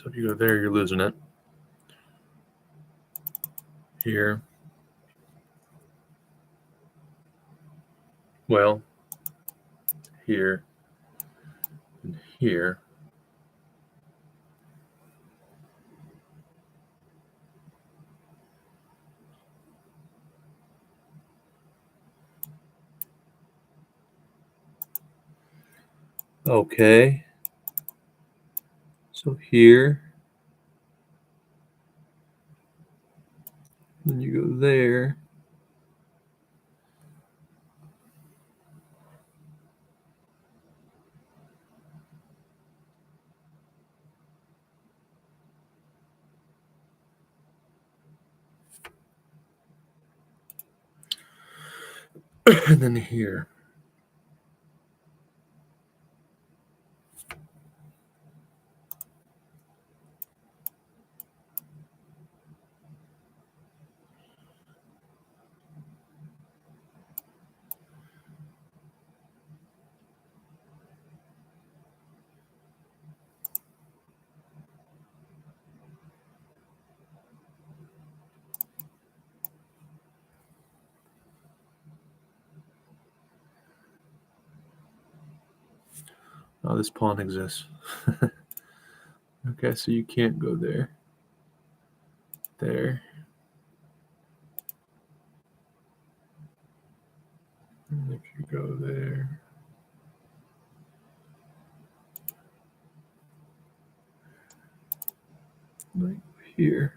So if you go there, you're losing it. Here. Well, here and here. Okay. So here. Then you go there. And then here. Oh, this pawn exists. Okay, so you can't go there. There. And if you go there. Like here.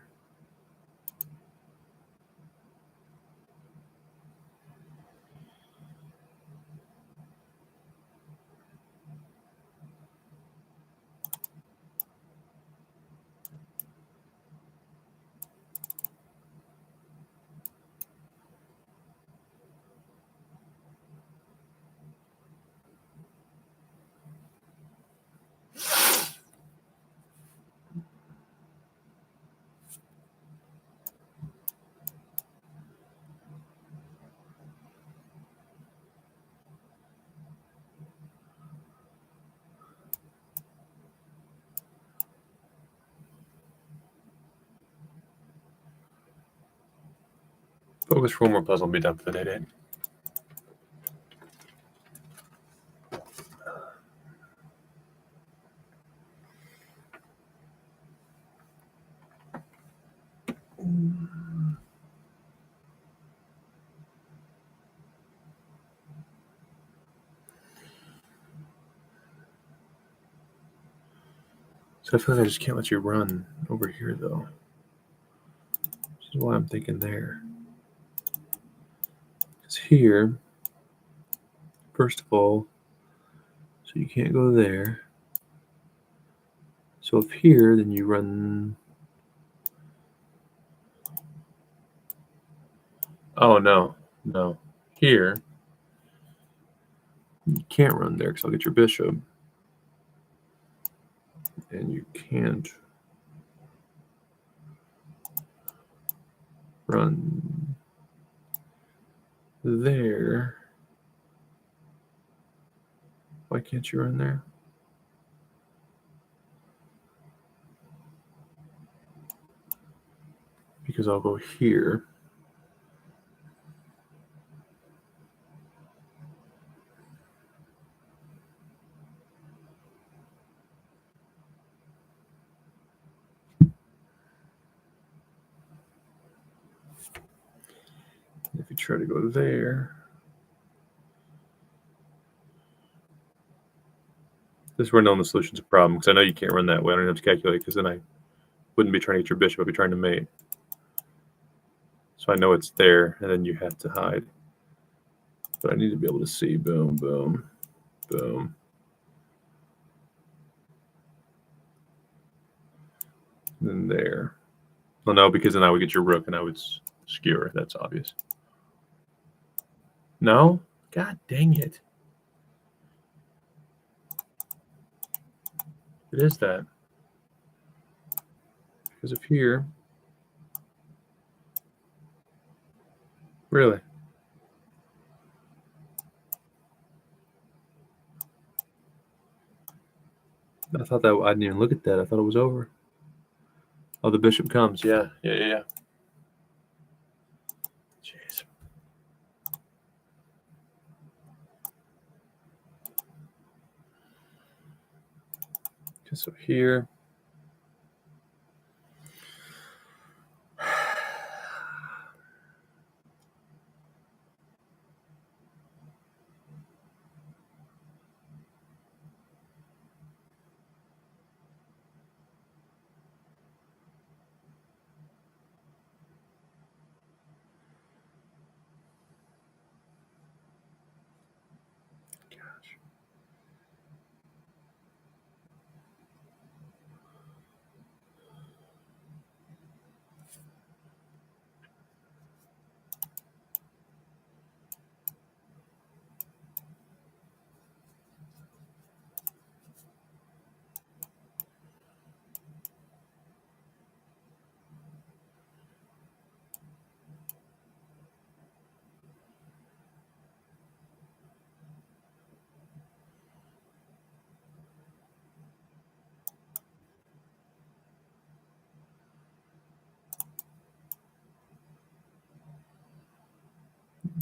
Focus for one more puzzle and be done for the day, Dave. So I feel like I just can't let you run over here, though. This is why I'm thinking there. Because here, first of all, so you can't go there. So if here, then you run. Oh, no. Here, you can't run there because I'll get your bishop. And you can't run there. Why can't you run there? Because I'll go here. If you try to go there, this is where knowing the solution's a problem, because I know you can't run that way. I don't have to calculate, because then I wouldn't be trying to get your bishop. I'd be trying to mate. So I know it's there, and then you have to hide. But I need to be able to see. Boom, boom, boom. And then there. Well, no, because then I would get your rook, and I would skewer. That's obvious. No? God dang it. It is that. Because of here. Really? I thought that I didn't even look at that. I thought it was over. Oh, the bishop comes. Yeah. Jeez. Okay, so here.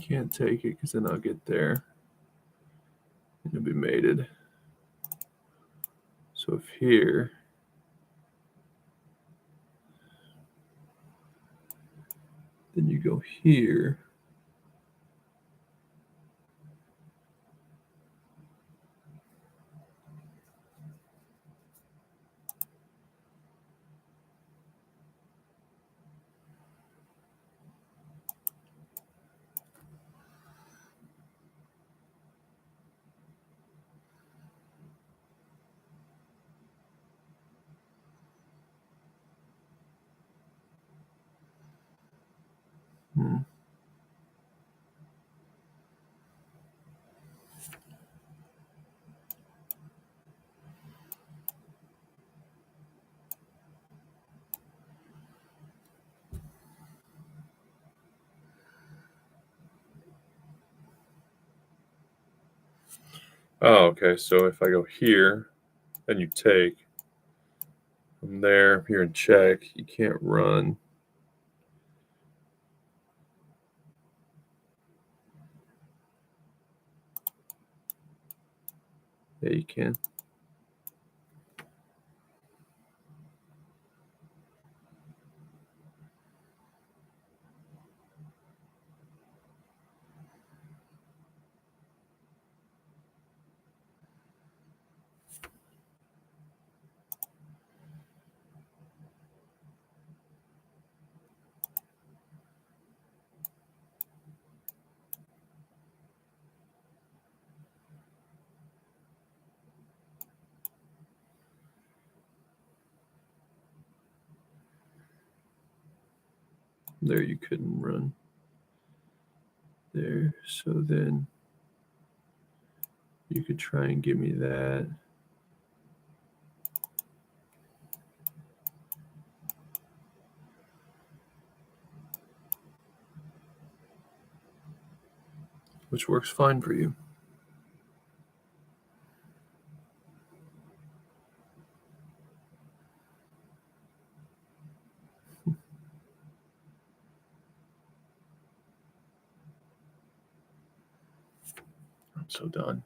Can't take it because then I'll get there and it'll be mated. So if here, then you go here. Oh, okay. So if I go here, then you take from there, here in check, you can't run. Yeah, you can. There, you couldn't run there. So then you could try and give me that. Which works fine for you. I'm so done.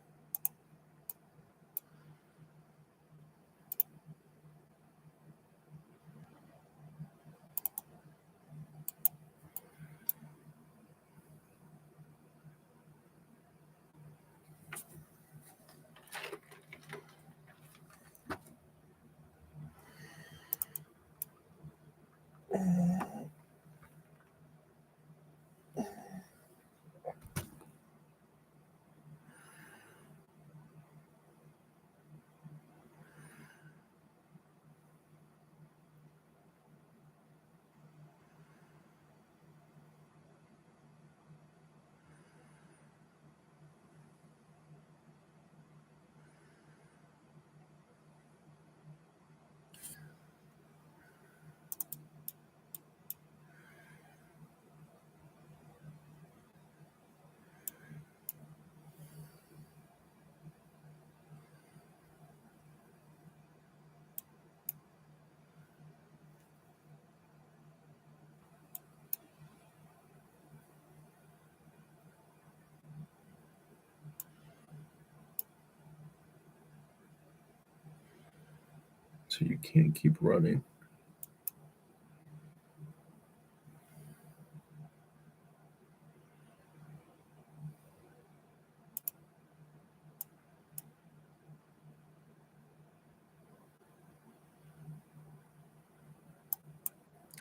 So you can't keep running.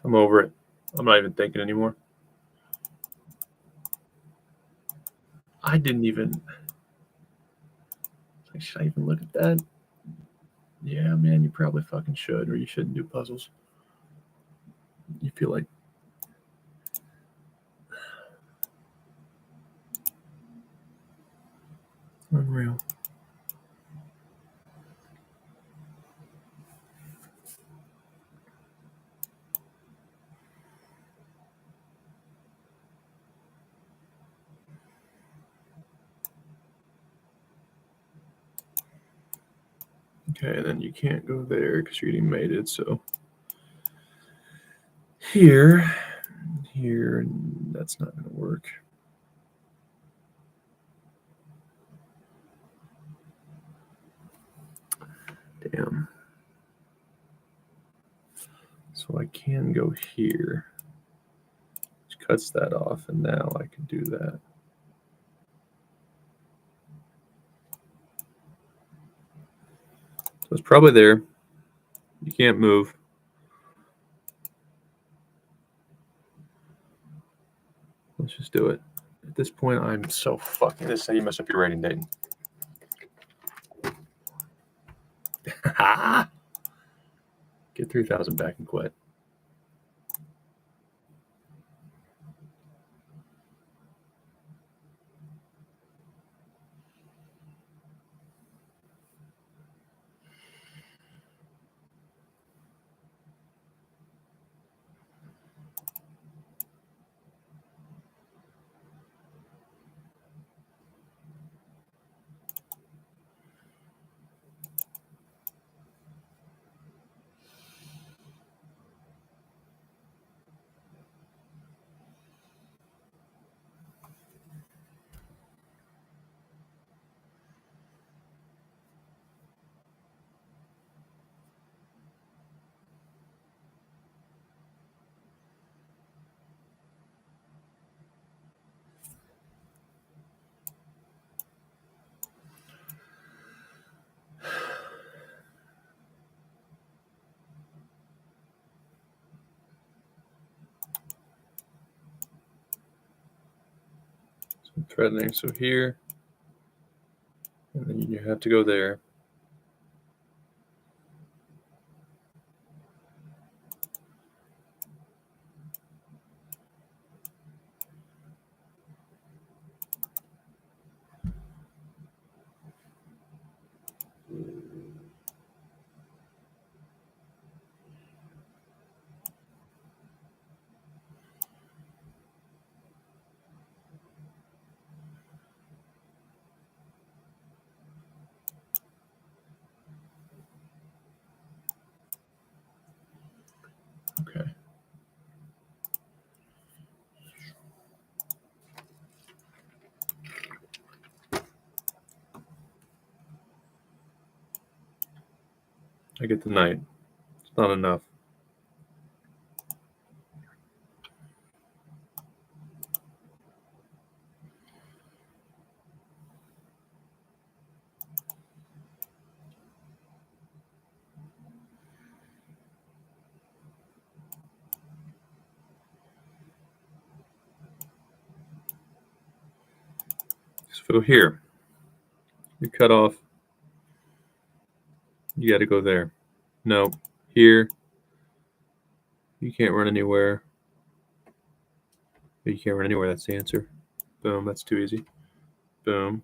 I'm over it. I'm not even thinking anymore. I didn't even. Like, should I even look at that? Yeah, man, you probably fucking should, or you shouldn't do puzzles. You feel like. Unreal. Okay, then you can't go there because you're getting mated. So here, and that's not going to work. Damn. So I can go here, which cuts that off, and now I can do that. So it's probably there. You can't move. Let's just do it. At this point, I'm so fucking. This is how you mess up your rating, Dayton. Get 3,000 back and quit. threatening. So here, and then you have to go there. Okay. I get the knight. It's not enough. So if I go here, you cut off. You got to go there. No, here. You can't run anywhere. You can't run anywhere. That's the answer. Boom. That's too easy. Boom.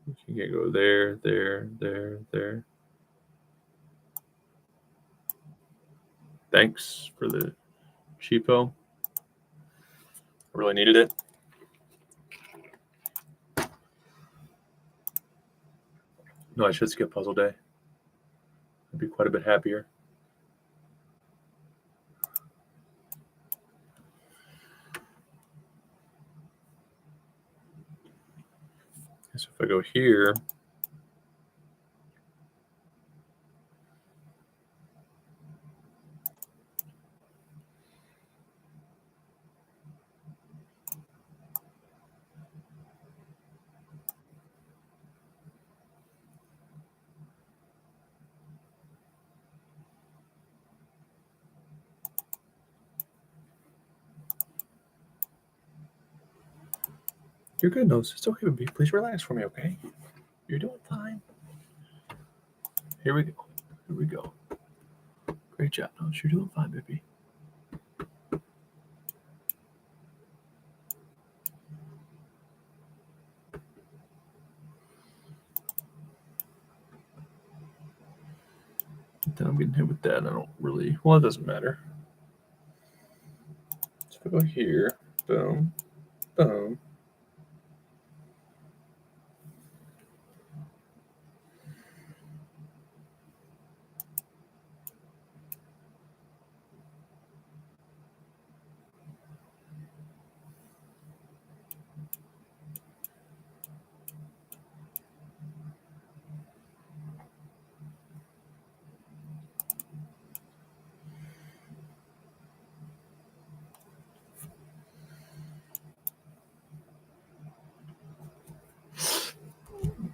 You can't go there, there, there, there. Thanks for the cheapo. I really needed it. No, I should skip puzzle day. I'd be quite a bit happier. So if I go here, you're good, Nose. It's okay, baby. Please relax for me, okay? You're doing fine. Here we go. Here we go. Great job, Nose. You're doing fine, baby. Then I'm getting hit with that. I don't really. Well, it doesn't matter. So if I go here, boom, boom.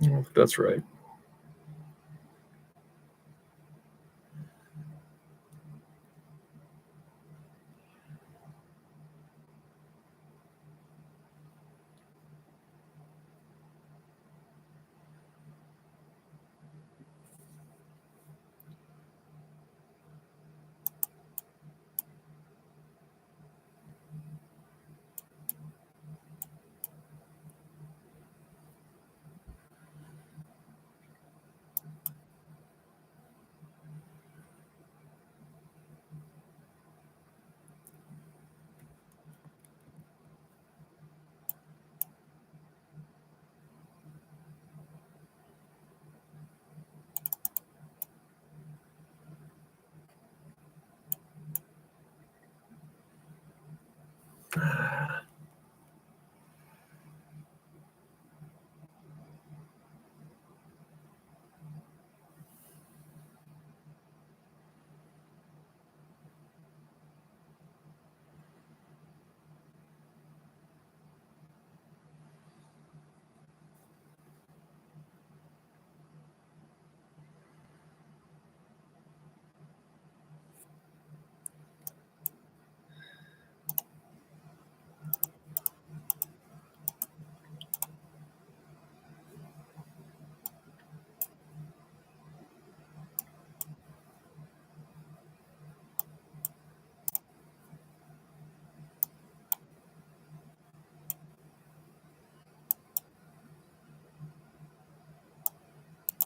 Oh, that's right.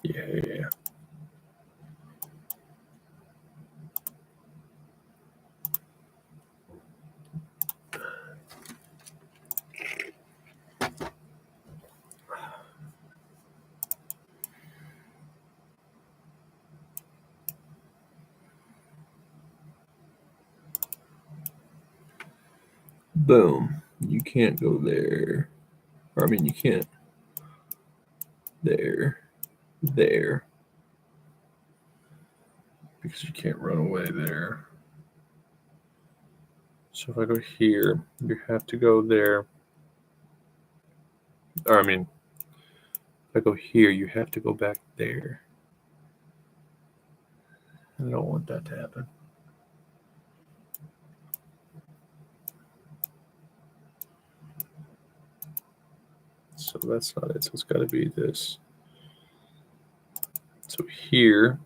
Yeah. Boom. You can't go there. Or, I mean, you can't. There. Because you can't run away there. So if I go here, you have to go there. Or, I mean, if I go here, you have to go back there. I don't want that to happen. So that's not it. So it's got to be this. So here,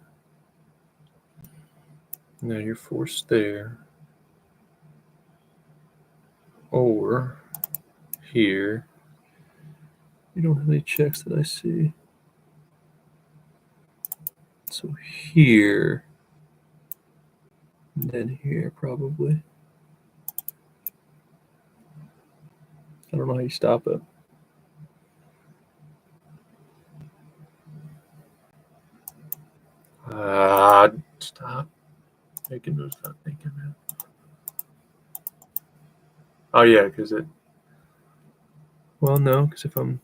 now you're forced there. Or here. You don't have any checks that I see. So here. And then here, probably. I don't know how you stop it. Stop making moves, not thinking, man. Oh, yeah, because it. Well, no, because if I'm.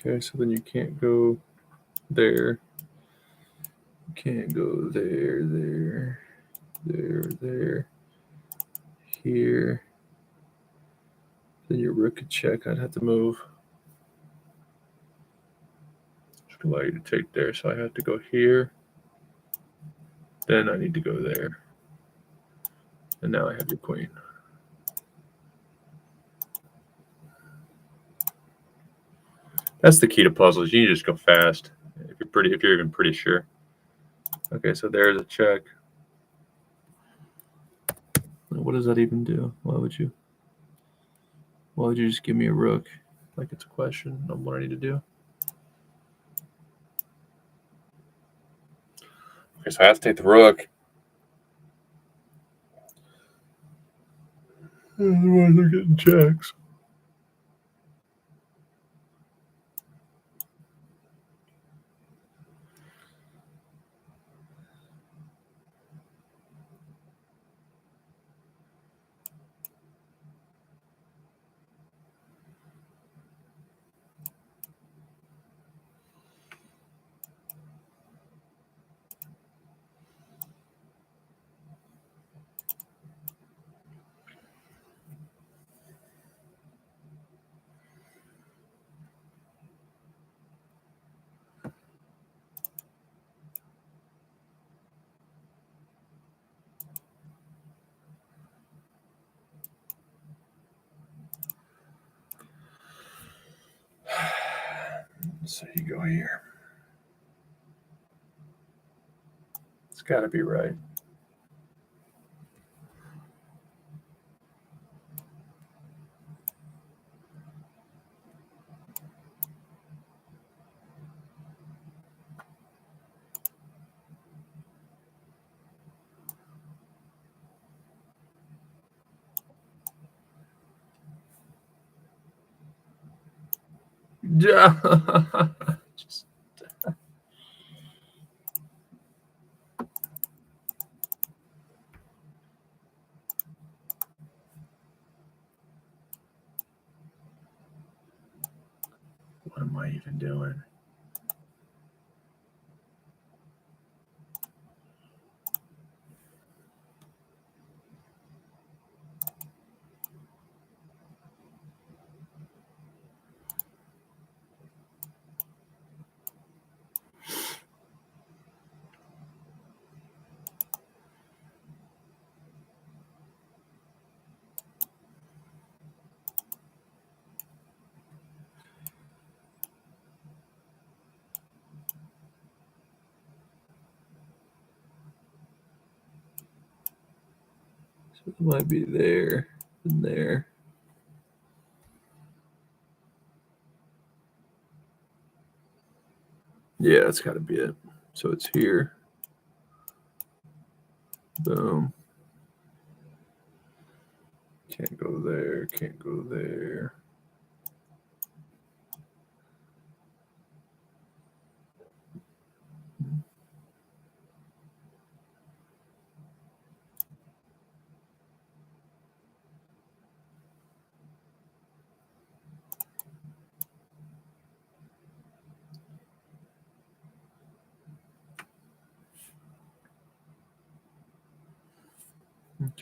Okay, so then you can't go there. You can't go there. Here. Then your rook could check. I'd have to move. Just allow you to take there. So I have to go here. Then I need to go there. And now I have your queen. That's the key to puzzles. You need to just go fast. If you're even pretty sure. Okay, so there's a check. What does that even do? Why would you just give me a rook? Like it's a question of what I need to do. Okay, so I have to take the rook. Otherwise, they're getting checks. So you go here. It's got to be right. Just, what am I even doing? So it might be there and there. Yeah, that's got to be it. So it's here. Boom. Can't go there. Can't go there.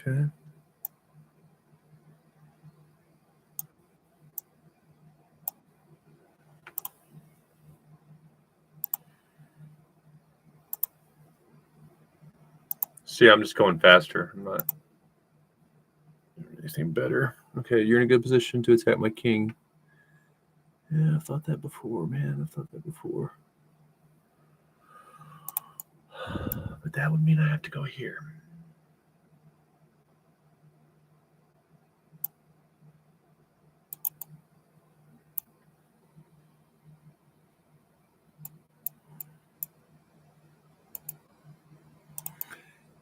Okay. See, I'm just going faster. I'm not doing anything better. Okay, you're in a good position to attack my king. Yeah, I've thought that before, man. I've thought that before. But that would mean I have to go here.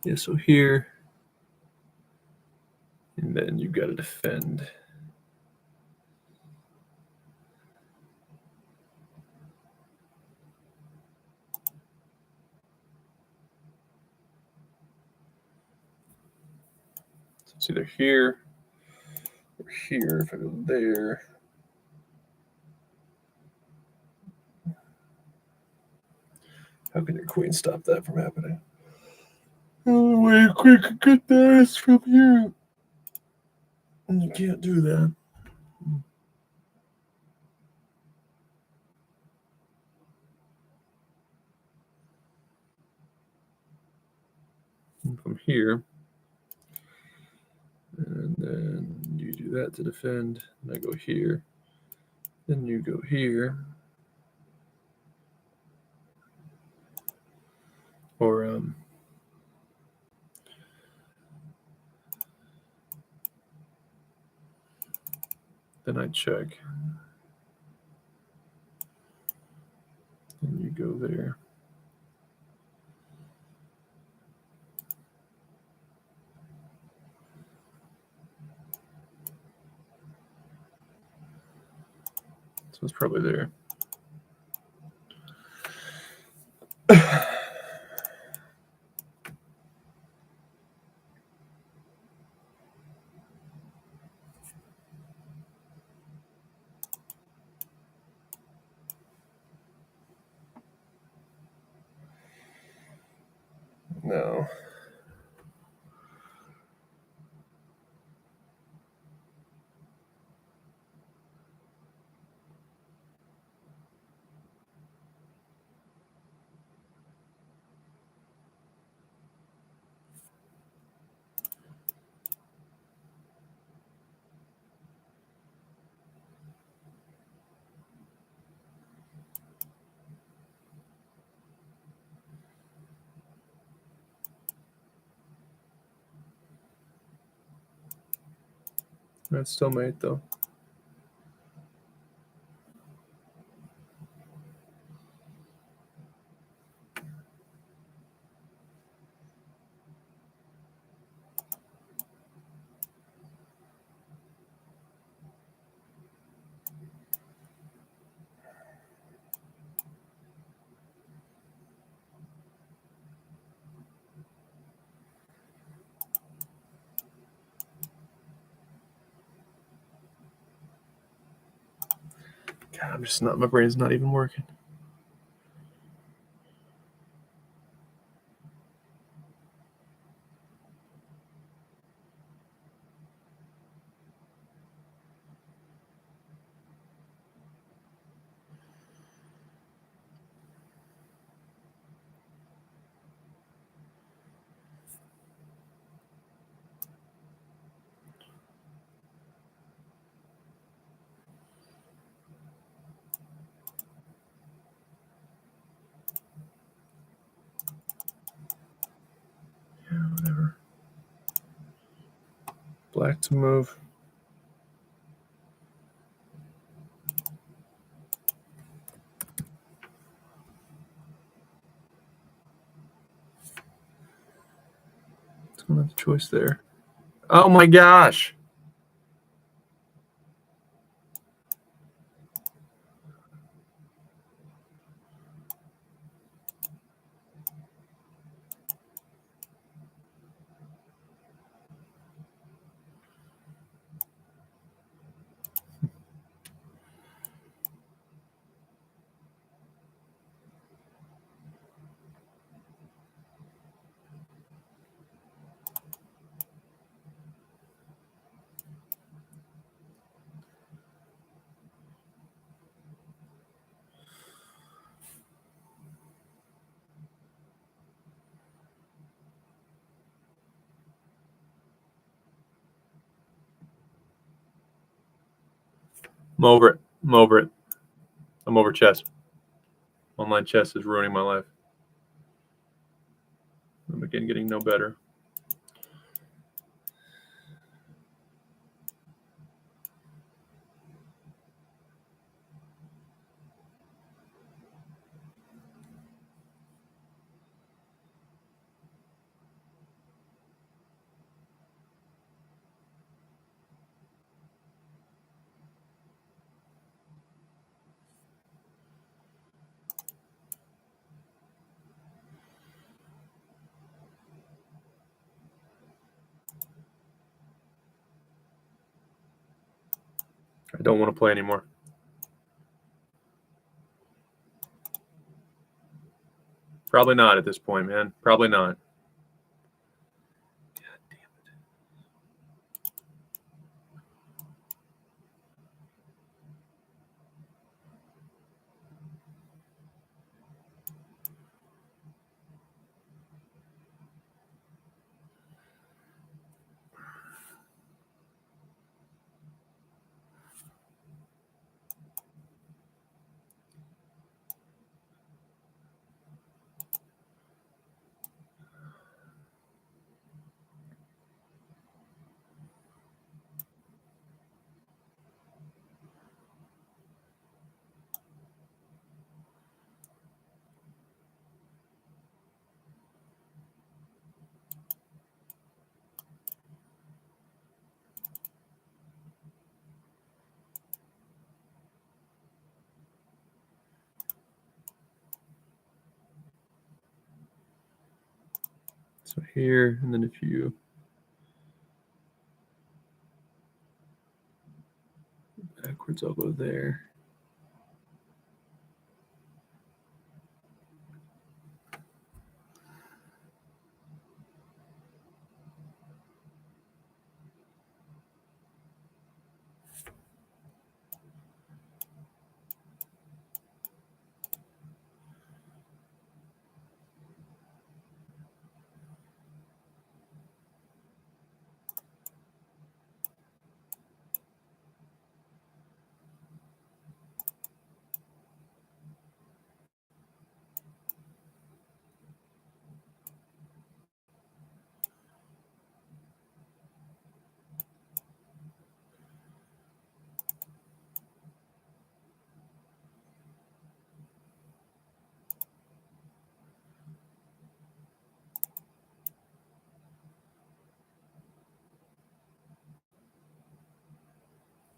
Yeah, so here. And then you've got to defend. So it's either here or here. If I go there. How can your queen stop that from happening? The only way your queen can get there is from here. And you can't do that. And from here. And then you do that to defend. And I go here. Then you go here. Or then I check. And you go there. So it's probably there. No. That's still mate though. God, I'm just not, my brain's not even working. black to move. Don't have the choice there. Oh my gosh. I'm over it. I'm over it. I'm over chess. Online chess is ruining my life. I'm again getting no better. I don't want to play anymore. Probably not at this point, man. Probably not. God damn it. So here, and then if you backwards, I'll go there.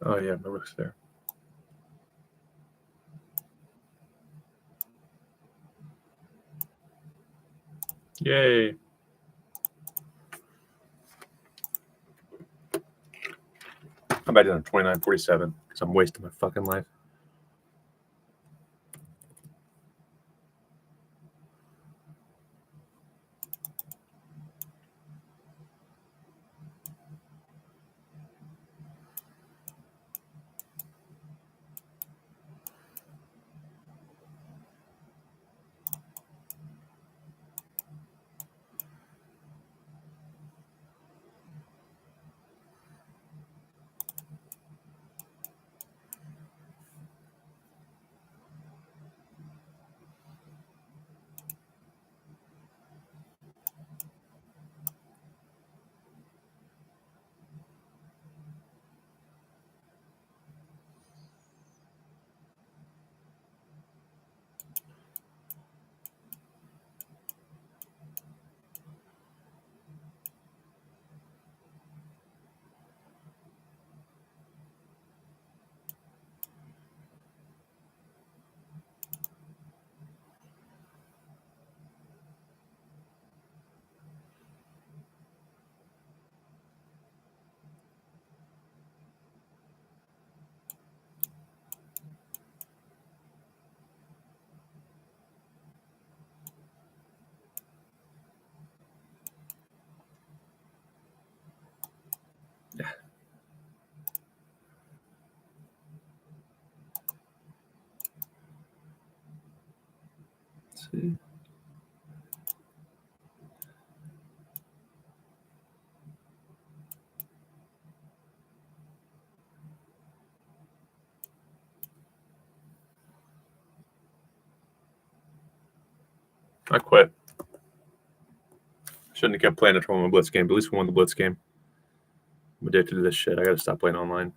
Oh yeah, my rook's there. Yay. I'm about to do 29.47 because I'm wasting my fucking life. Let's see. I quit. Shouldn't have kept playing a Tournament Blitz game, but at least we won the Blitz game. I'm addicted to this shit. I got to stop playing online.